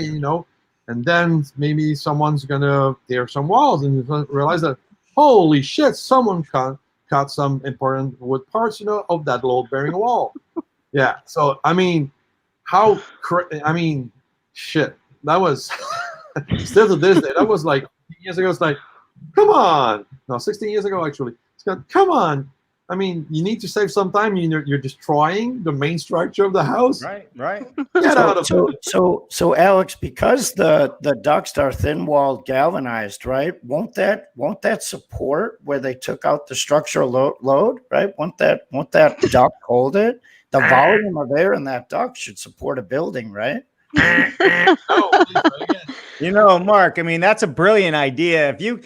and then maybe someone's gonna tear some walls, and you realize that, holy shit, someone cut some important wood parts, of that load-bearing wall. Yeah. So I mean, shit. That was still to this day. That was like 15 years ago. It's like, come on. No, 16 years ago actually. It's got, come on. I mean, you need to save some time. You're destroying the main structure of the house. Right. Get out of it. So Alex, because the ducts are thin walled galvanized, right? Won't that support where they took out the structural load, right? Won't that duct hold it? The volume of air in that duct should support a building, right? Mark, that's a brilliant idea. If you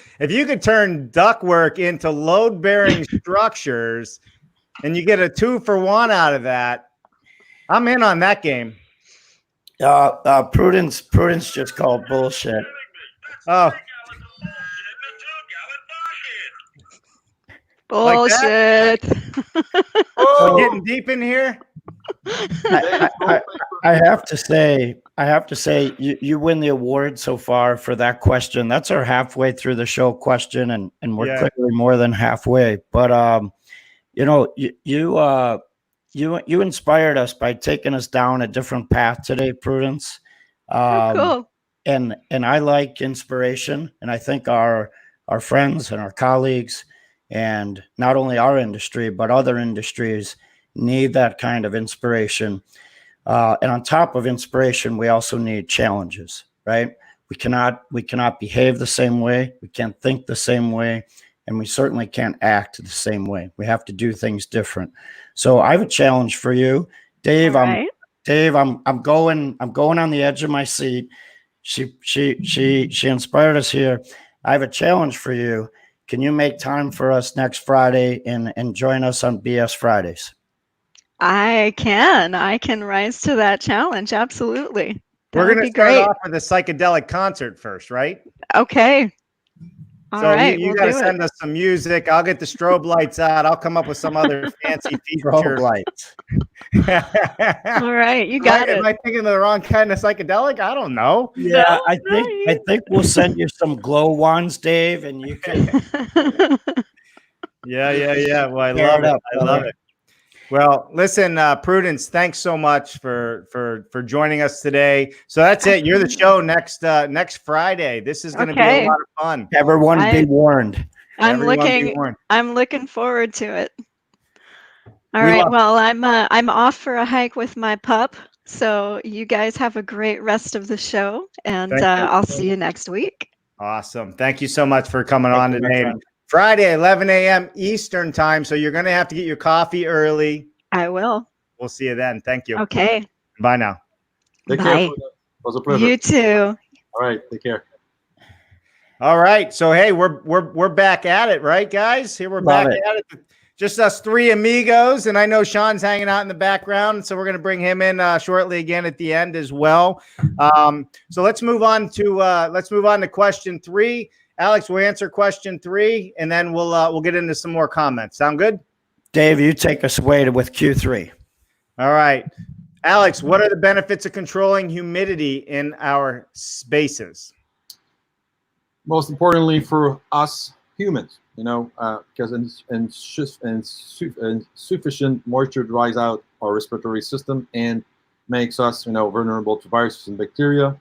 could turn ductwork into load-bearing structures and you get a 2-for-1 out of that, I'm in on that game. Prudence just called bullshit. Oh. Bullshit. Like getting deep in here. I have to say, you win the award so far for that question. That's our halfway through the show question, and we're clearly more than halfway. But you inspired us by taking us down a different path today, Prudence. Cool. And I like inspiration, and I think our friends and our colleagues, and not only our industry but other industries, need that kind of inspiration. And on top of inspiration, we also need challenges, right? We cannot behave the same way. We can't think the same way. And we certainly can't act the same way. We have to do things different. So I have a challenge for you, Dave. Right. I'm going on the edge of my seat. She inspired us here. I have a challenge for you. Can you make time for us next Friday and join us on BS Fridays? I can rise to that challenge. Absolutely. We're going to start off with a psychedelic concert first, right? Okay. All right. You got to send us some music. I'll get the strobe lights out. I'll come up with some other fancy feature. Strobe lights. All right. You got it. Am I thinking of the wrong kind of psychedelic? I don't know. Yeah, I think we'll send you some glow wands, Dave, and you can. Yeah. Well, I love it. I love it. Well, listen, Prudence, thanks so much for joining us today. So that's it. You're the show next Friday. This is going to be a lot of fun. Everyone be warned. I'm looking forward to it. All right. Well, I'm off for a hike with my pup. So you guys have a great rest of the show, and I'll see you next week. Awesome. Thank you so much for coming on today. Friday, 11 a.m. Eastern time. So you're going to have to get your coffee early. I will. We'll see you then. Thank you. Okay. Bye now. Take care. It was a pleasure. You too. All right. Take care. All right. So, hey, we're back at it, right, guys? Here we're back at it. Just us three amigos. And I know Sean's hanging out in the background. So we're going to bring him in shortly again at the end as well. So let's move on to question 3. Alex, we'll answer question 3, and then we'll get into some more comments. Sound good? Dave, you take us away with Q3. All right. Alex, what are the benefits of controlling humidity in our spaces? Most importantly for us humans, because insufficient moisture dries out our respiratory system and makes us, vulnerable to viruses and bacteria.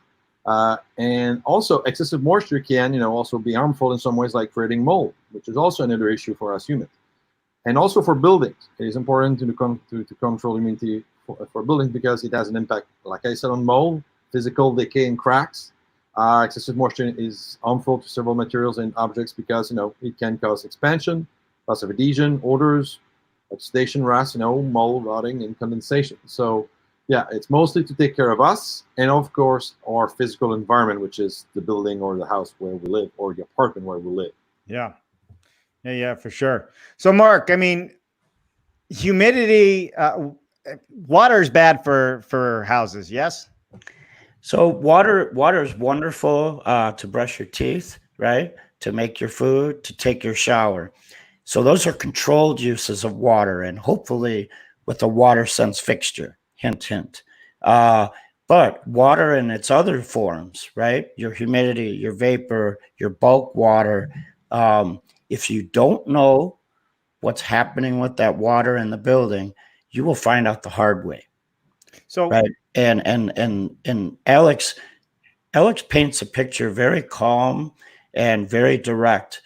And also excessive moisture can, also be harmful in some ways, like creating mold, which is also another issue for us humans. And also for buildings, it is important to control humidity for buildings because it has an impact, like I said, on mold, physical decay and cracks. Excessive moisture is harmful to several materials and objects because, it can cause expansion, loss of adhesion, odors, oxidation, rust, mold, rotting, and condensation. So, yeah, it's mostly to take care of us and, of course, our physical environment, which is the building or the house where we live or the apartment where we live. Yeah. Yeah, for sure. So, Mark, I mean, humidity, water is bad for houses, yes? So water is wonderful to brush your teeth, right? To make your food, to take your shower. So those are controlled uses of water, and hopefully with a water sense fixture. Hint, hint. But water in its other forms, right? Your humidity, your vapor, your bulk water. If you don't know what's happening with that water in the building, you will find out the hard way. So, right. And Alex paints a picture very calm and very direct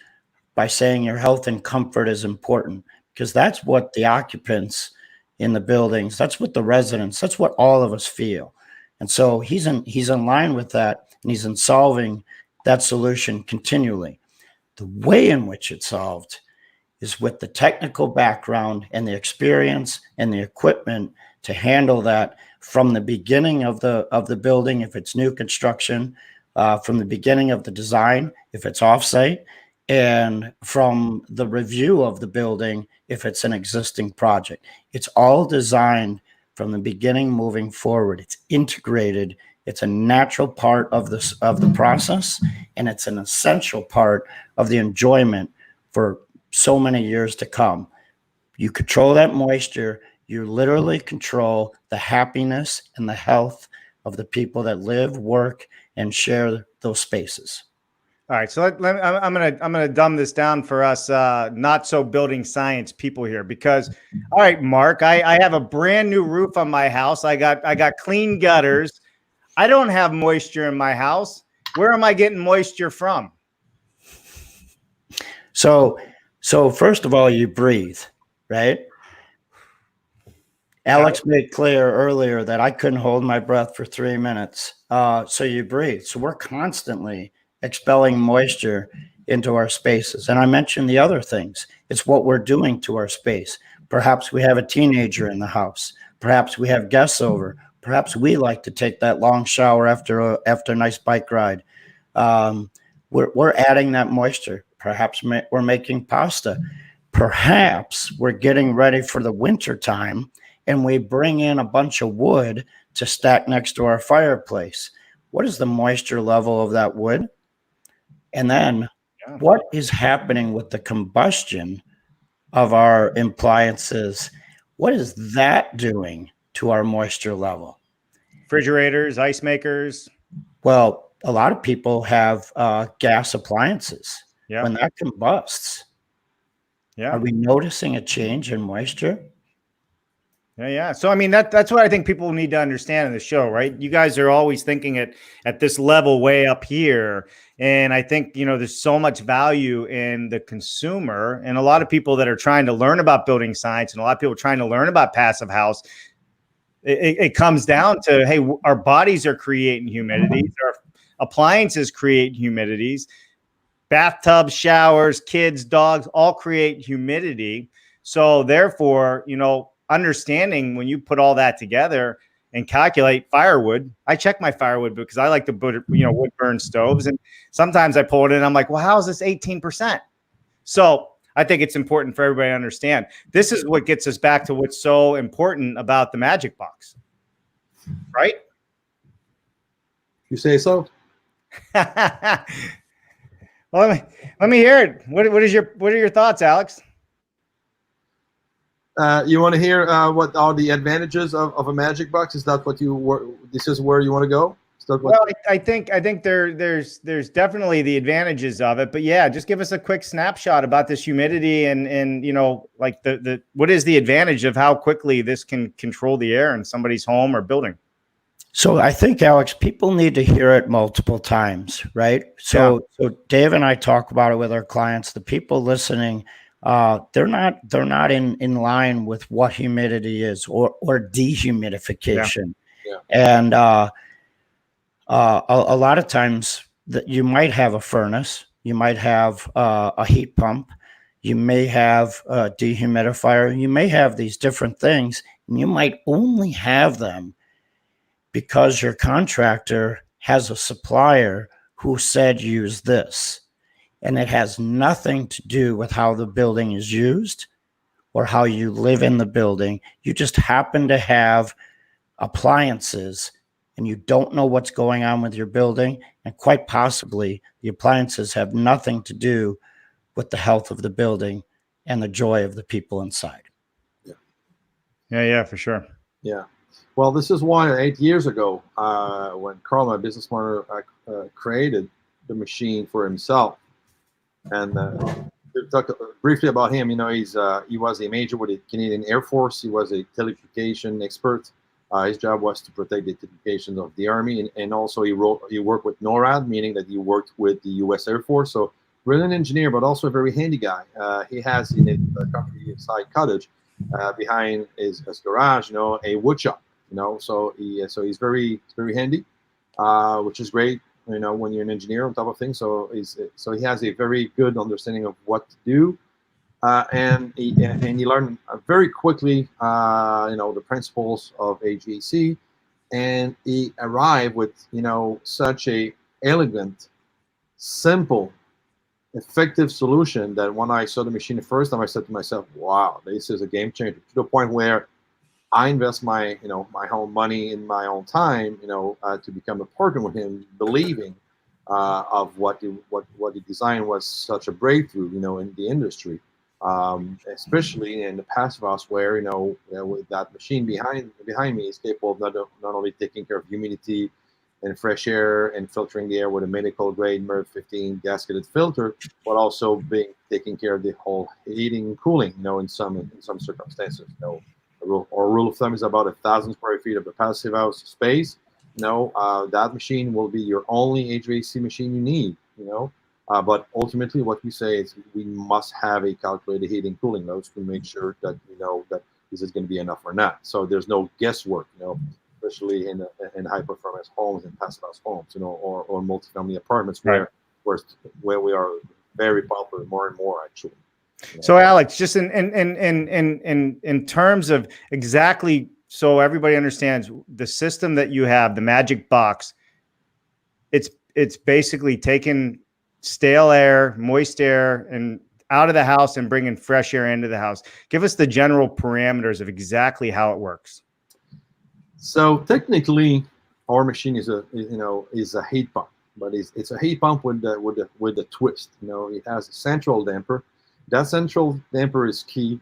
by saying your health and comfort is important, because that's what the occupants in the buildings, that's what the residents, that's what all of us feel. And so he's in line with that, and he's in solving that solution continually. The way in which it's solved is with the technical background and the experience and the equipment to handle that from the beginning of the building, if it's new construction, from the beginning of the design, if it's offsite, and from the review of the building, if it's an existing project. It's all designed from the beginning moving forward. It's integrated. It's a natural part of the process, and it's an essential part of the enjoyment for so many years to come. You control that moisture. You literally control the happiness and the health of the people that live, work, and share those spaces. All right, so I'm gonna dumb this down for us not so building science people here, because all right, Mark, I have a brand new roof on my house. I got clean gutters. I don't have moisture in my house. Where am I getting moisture from? So first of all, you breathe, right? Alex made clear earlier that I couldn't hold my breath for 3 minutes. So you breathe. So we're constantly expelling moisture into our spaces. And I mentioned the other things. It's what we're doing to our space. Perhaps we have a teenager in the house. Perhaps we have guests over. Perhaps we like to take that long shower after a nice bike ride. We're adding that moisture. Perhaps we're making pasta. Perhaps we're getting ready for the winter time, and we bring in a bunch of wood to stack next to our fireplace. What is the moisture level of that wood? And then what is happening with the combustion of our appliances? What is that doing to our moisture level? Refrigerators, ice makers. Well, a lot of people have gas appliances. Yeah. When that combusts, are we noticing a change in moisture? Yeah. So, I mean, that's what I think people need to understand in the show, right? You guys are always thinking at this level way up here. And I think, there's so much value in the consumer, and a lot of people that are trying to learn about building science, and a lot of people trying to learn about passive house. It comes down to, hey, our bodies are creating humidities. Our appliances create humidities. Bathtubs, showers, kids, dogs, all create humidity. So therefore, understanding when you put all that together and calculate firewood, I check my firewood because I like to put, wood burn stoves. And sometimes I pull it in and I'm like, well, how is this 18%? So I think it's important for everybody to understand. This is what gets us back to what's so important about the Magic Box, right? You say so? Well, let me hear it. What are your thoughts, Alex? You want to hear what are the advantages of a magic box? Is that what this is where you want to go? Well, I think there's definitely the advantages of it, but yeah, just give us a quick snapshot about this humidity and like the what is the advantage of how quickly this can control the air in somebody's home or building? So I think, Alex, people need to hear it multiple times, right? So Dave and I talk about it with our clients. The people listening, they're not in line with what humidity is or dehumidification. Yeah. And a lot of times that you might have a furnace, you might have a heat pump, you may have a dehumidifier, you may have these different things, and you might only have them because your contractor has a supplier who said use this. And it has nothing to do with how the building is used or how you live in the building. You just happen to have appliances and you don't know what's going on with your building. And quite possibly the appliances have nothing to do with the health of the building and the joy of the people inside. Yeah, for sure. Yeah. Well, this is why 8 years ago, when Carl, my business partner, created the machine for himself, and to talk briefly about him, he was a major with the Canadian Air Force. He was a telecommunication expert. His job was to protect the telecommunications of the Army, and also he worked with NORAD, meaning that he worked with the U.S. Air Force. So brilliant engineer, but also a very handy guy. He has in his countryside cottage behind his garage, a wood shop. So he's very handy, which is great. When you're an engineer on top of things. So he has a very good understanding of what to do, and he learned very quickly, the principles of HVAC, and he arrived with such a elegant, simple, effective solution that when I saw the machine the first time, I said to myself, "Wow, this is a game changer." To the point where I invest my own money in my own time, to become a partner with him, believing of what he designed was such a breakthrough, in the industry, especially in the Passivhaus, where with that machine behind me is capable of not only taking care of humidity and fresh air and filtering the air with a medical grade MERV 15 gasketed filter, but also taking care of the whole heating and cooling, in some circumstances. Our rule of thumb is about 1,000 square feet of a Passivhaus space. That machine will be your only HVAC machine you need. But ultimately, what we say is we must have a calculated heating cooling loads to make sure that that this is going to be enough or not. So there's no guesswork. Especially in high performance homes and Passivhaus homes, or multifamily apartments, right, where we are very popular more and more actually. So Alex, just in terms of exactly, so everybody understands the system that you have, the magic box, it's basically taking stale air, moist air, and out of the house and bringing fresh air into the house. Give us the general parameters of exactly how it works. So technically, our machine is a heat pump, but it's a heat pump with a twist. It has a central damper. That central damper is key,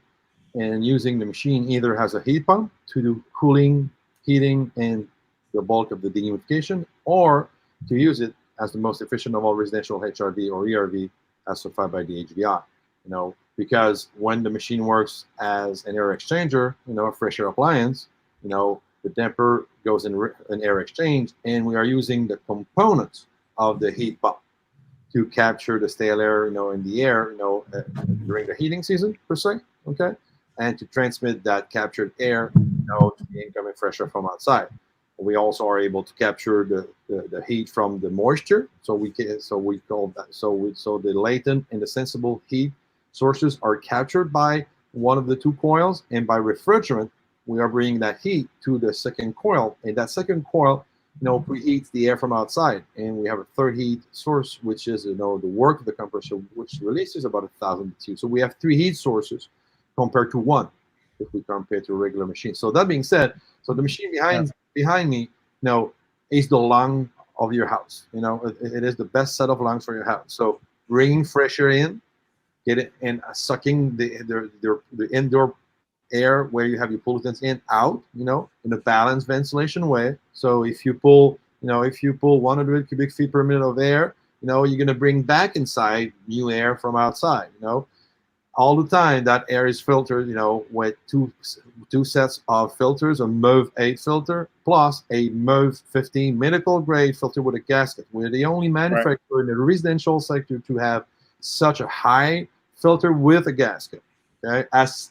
and using the machine either has a heat pump to do cooling, heating, and the bulk of the dehumidification, or to use it as the most efficient of all residential HRV or ERV as certified by the HVI. Because when the machine works as an air exchanger, a fresh air appliance, the damper goes in an air exchange, and we are using the components of the heat pump to capture the stale air, in the air, during the heating season per se, okay, and to transmit that captured air, to the incoming fresh air from outside. We also are able to capture the heat from the moisture, so the latent and the sensible heat sources are captured by one of the two coils, and by refrigerant, we are bringing that heat to the second coil, and that second coil preheats the air from outside, and we have a third heat source, which is the work of the compressor, which releases about 1,000 BTU. So we have 3 heat sources compared to 1 if we compare to a regular machine. So that being said, so the machine behind me, is the lung of your house. It is the best set of lungs for your house. So bringing fresh air in, get it, and sucking the indoor air where you have your pollutants in, out, in a balanced ventilation way. So if you pull, if you pull 100 cubic feet per minute of air, you're going to bring back inside new air from outside, all the time. That air is filtered, with two sets of filters, a MERV 8 filter plus a MERV 15 medical grade filter with a gasket. We're the only manufacturer in the residential sector to have such a high filter with a gasket, okay,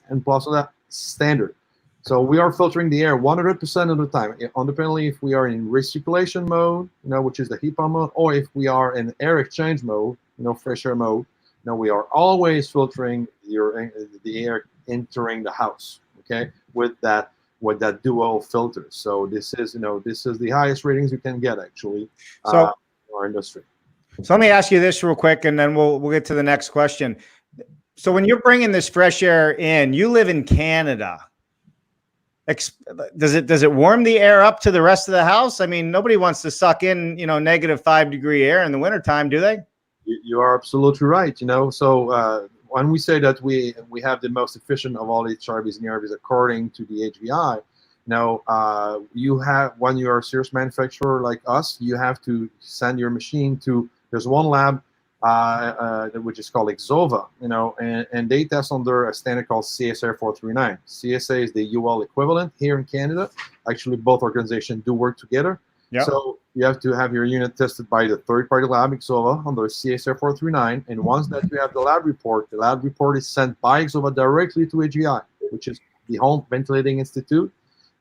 and plus of that standard. So we are filtering the air 100% of the time, independently if we are in recirculation mode, which is the heat pump mode, or if we are in air exchange mode, fresh air mode. We are always filtering the air entering the house, okay, with that dual filter. So this is the highest ratings you can get actually in our industry. So let me ask you this real quick, and then we'll get to the next question. So when you're bringing this fresh air in, you live in Canada. Does it warm the air up to the rest of the house? I mean, nobody wants to suck in, -5 degree air in the wintertime, do they? You are absolutely right. So when we say that we have the most efficient of all HRVs and ERVs according to the HVI, you have, when you are a serious manufacturer like us, you have to send your machine to, there's one lab which is called Exova, and they test under a standard called CSA 439. CSA is the UL equivalent here in Canada. Actually, both organizations do work together. Yep. So you have to have your unit tested by the third-party lab, Exova, under CSA 439. And once that you have the lab report is sent by Exova directly to HVI, which is the Home Ventilating Institute,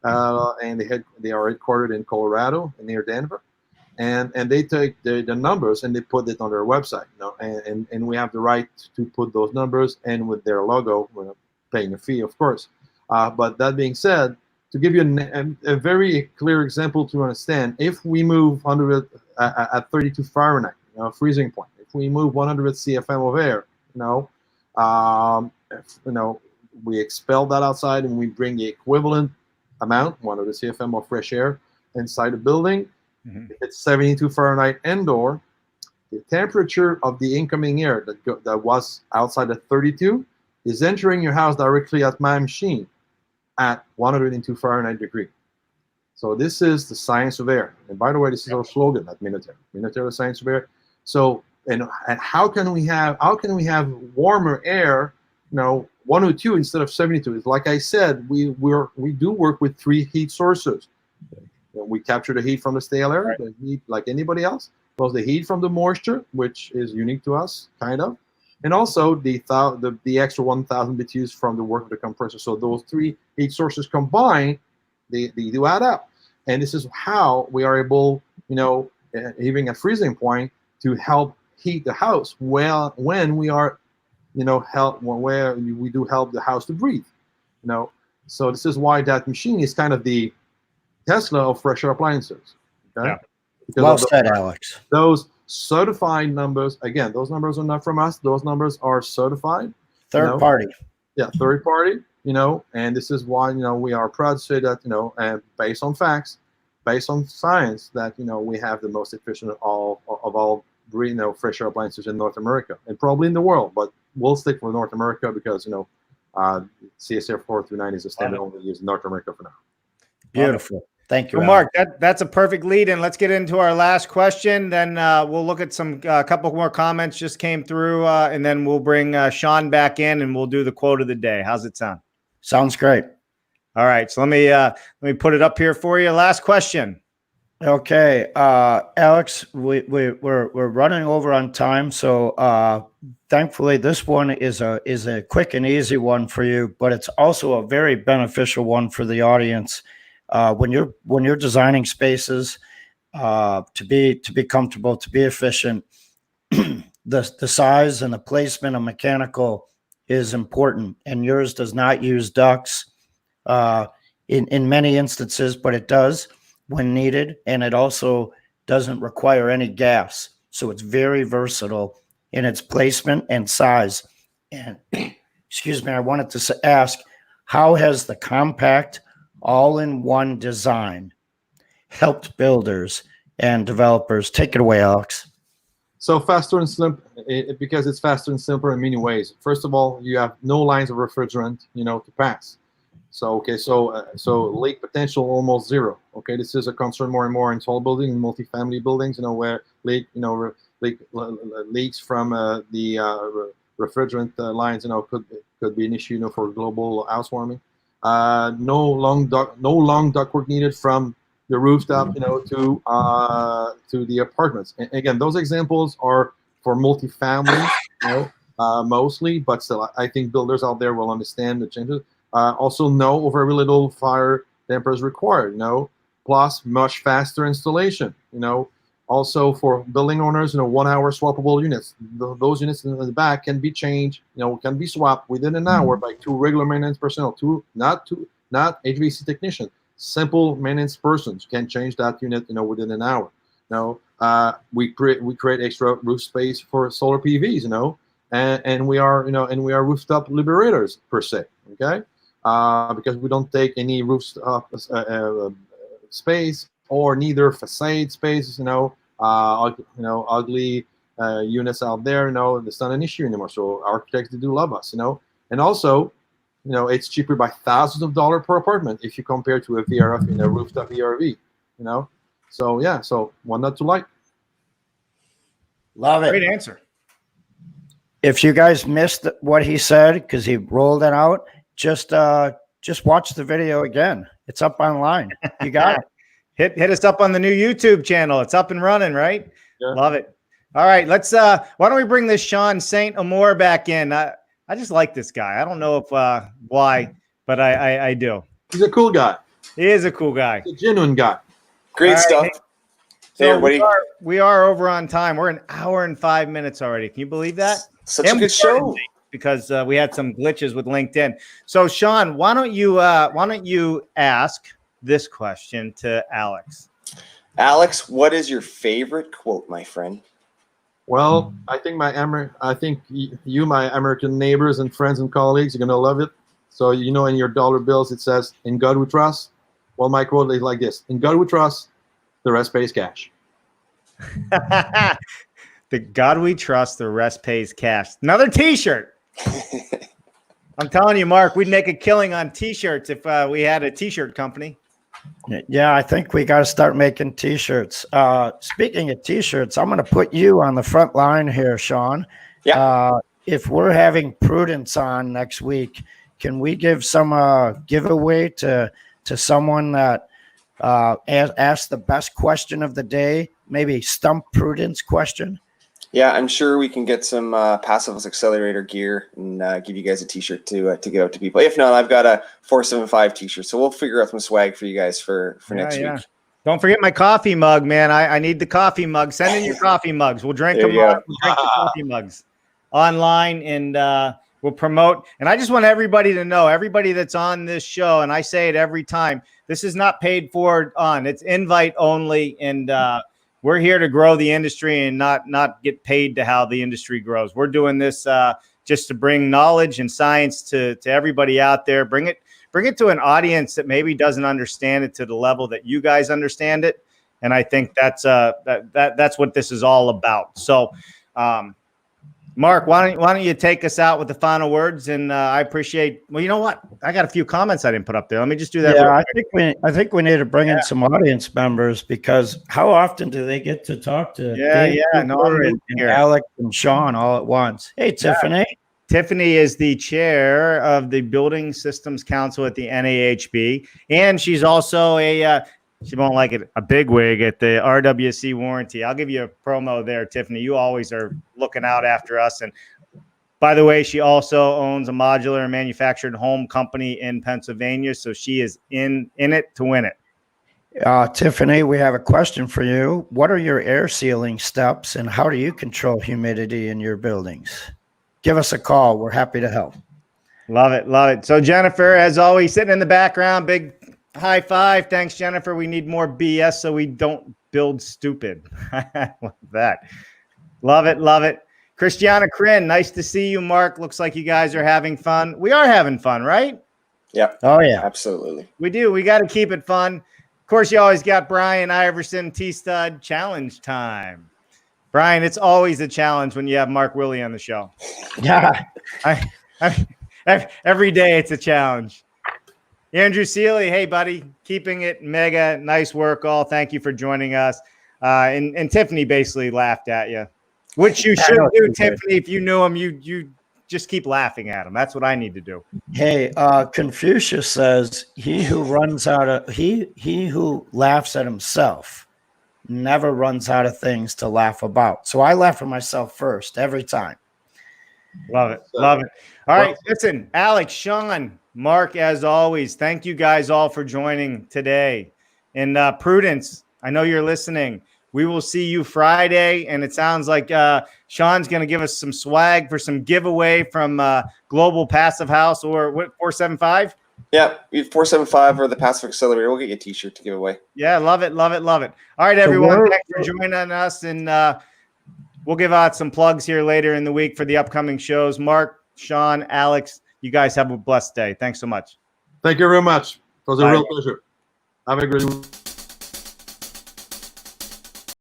and they are headquartered in Colorado, near Denver. And they take the numbers and they put it on their website, and we have the right to put those numbers and with their logo. We're not paying a fee, of course. But that being said, to give you a very clear example to understand, if we move 100 at 32 Fahrenheit, freezing point, if we move 100 CFM of air, we expel that outside and we bring the equivalent amount, 100 CFM of fresh air inside the building. Mm-hmm. If it's 72 Fahrenheit indoor, the temperature of the incoming air that was outside at 32 is entering your house directly at my machine at 102 Fahrenheit degree. So this is the science of air. And by the way, this is our slogan at Minotair. Minotair, the science of air. So and how can we have warmer air, 102 instead of 72? It's like I said, we do work with 3 heat sources. We capture the heat from the stale air, the heat like anybody else, plus the heat from the moisture, which is unique to us, kind of, and also the extra 1,000 BTUs from the work of the compressor. So those 3 heat sources combined, they do add up, and this is how we are able, even at freezing point, to help heat the house when we are, where we do help the house to breathe, So this is why that machine is kind of the Tesla of fresh air appliances. Okay? Yeah. Well said, Alex. Those certified numbers, again, those numbers are not from us. Those numbers are certified. Third party. Yeah, third party, and this is why, we are proud to say that, and based on facts, based on science, that, we have the most efficient of all fresh air appliances in North America and probably in the world, but we'll stick with North America because, CSA 439 is a standard only used in North America for now. Beautiful. Thank you, well, Mark. That's a perfect lead, and let's get into our last question. Then we'll look at a couple more comments just came through, and then we'll bring Sean back in, and we'll do the quote of the day. How's it sound? Sounds great. All right, so let me put it up here for you. Last question. Okay, Alex, we're running over on time, so thankfully this one is a quick and easy one for you, but it's also a very beneficial one for the audience. When you're designing spaces to be comfortable, to be efficient, the size and the placement of mechanical is important, and yours does not use ducts in many instances, but it does when needed, and it also doesn't require any gas. So it's very versatile in its placement and size. And excuse me, I wanted to ask, how has the compact all-in-one design helped builders and developers? Take it away, Alex. So faster and simpler, because it's faster and simpler in many ways. First of all, you have no lines of refrigerant, to pass. So okay, so leak potential almost zero. Okay, this is a concern more and more in tall buildings, in multifamily buildings. Where leaks from the refrigerant lines. Could be an issue. For global housewarming. No long ductwork needed from the rooftop. To the apartments. And again, those examples are for multifamily. Mostly, but still, I think builders out there will understand the changes. Also, no very little fire dampers required. Plus much faster installation. Also for building owners, 1 hour swappable units. Those units in the back can be changed. Can be swapped within an hour by 2 regular maintenance personnel. Not HVAC technicians. Simple maintenance persons can change that unit, within an hour. We create extra roof space for solar PVs. And we are rooftop liberators per se, okay? Because we don't take any rooftop space or neither facade space, ugly units out there. It's not an issue anymore. So architects do love us, and also, it's cheaper by thousands of dollars per apartment if you compare to a VRF in a rooftop ERV, So yeah, so one not to like. Love it. Great answer. If you guys missed what he said because he rolled it out, just watch the video again. It's up online. You got it. Hit us up on the new YouTube channel. It's up and running, right? Yeah. Love it. All right, let's why don't we bring this Sean Saint Amour back in? I just like this guy. I don't know if why, but I do. He's a cool guy. He is a cool guy. He's a genuine guy. Great All stuff. right. Hey, So everybody. we are over on time. We're an hour and 5 minutes already. Can you believe that? Such And a we good started show. late because we had some glitches with LinkedIn. So Sean, why don't you ask this question to Alex? Alex, what is your favorite quote, my friend? Well, I think my American neighbors and friends and colleagues are gonna love it. So in your dollar bills it says, "In God we trust." Well, my quote is like this: "In God we trust, the rest pays cash." The God we trust, the rest pays cash. Another T-shirt. I'm telling you, Mark, we'd make a killing on T-shirts if we had a T-shirt company. Yeah, I think we got to start making T-shirts. Speaking of T-shirts, I'm going to put you on the front line here, Sean. Yeah. If we're having Prudence on next week, can we give some giveaway to someone that asked the best question of the day? Maybe Stump Prudence question. Yeah, I'm sure we can get some Passivhaus Accelerator gear and give you guys a T-shirt to give out to people. If not, I've got a 475 T-shirt, so we'll figure out some swag for you guys for next week. Don't forget my coffee mug, man. I need the coffee mug. Send in your coffee mugs. We'll drink them. We'll drink the coffee mugs online, and we'll promote. And I just want everybody to know, everybody that's on this show, and I say it every time, this is not paid for on. It's invite only, and we're here to grow the industry and not get paid to how the industry grows. We're doing this just to bring knowledge and science to everybody out there. Bring it to an audience that maybe doesn't understand it to the level that you guys understand it. And I think that's what this is all about. So, Mark, why don't you take us out with the final words? And I appreciate. Well, you know what? I got a few comments I didn't put up there. Let me just do that. Yeah, I think we need to bring in some audience members, because how often do they get to talk to Alex and Sean all at once? Hey, Tiffany. Tiffany is the chair of the Building Systems Council at the NAHB, and she's also she won't like it, a bigwig at the RWC Warranty. I'll give you a promo there, Tiffany. You always are looking out after us. And by the way, she also owns a modular and manufactured home company in Pennsylvania, so she is in it to win it. Tiffany, we have a question for you. What are your air sealing steps, and how do you control humidity in your buildings? Give us a call. We're happy to help. Love it. Love it. So Jennifer, as always, sitting in the background, big high five. Thanks, Jennifer. We need more BS so we don't build stupid. Love that. Love it. Love it. Christiana Crin, nice to see you, Mark. Looks like you guys are having fun. We are having fun, right? Yeah. Oh, yeah. Absolutely. We do. We got to keep it fun. Of course, you always got Brian Iverson, T-Stud, challenge time. Brian, it's always a challenge when you have Mark Willie on the show. Yeah. Every day it's a challenge. Andrew Seeley, hey, buddy. Keeping it mega. Nice work, all. Thank you for joining us. And Tiffany basically laughed at you, which you should do, Tiffany. If you knew him, you just keep laughing at him. That's what I need to do. Hey, Confucius says, he who laughs at himself never runs out of things to laugh about. So I laugh at myself first every time. Love it. Love it. All right. Listen, Alex, Sean, Mark, as always, thank you guys all for joining today. And Prudence, I know you're listening. We will see you Friday. And it sounds like Sean's going to give us some swag for some giveaway from Global Passive House, or what, 475? Yeah, 475 or the Passive Accelerator. We'll get you a t-shirt to give away. Yeah, love it, love it, love it. All right, everyone. Thanks for joining us. And we'll give out some plugs here later in the week for the upcoming shows. Mark, Sean, Alex, you guys have a blessed day. Thanks so much. Thank you very much. It was a real pleasure. Have a great week.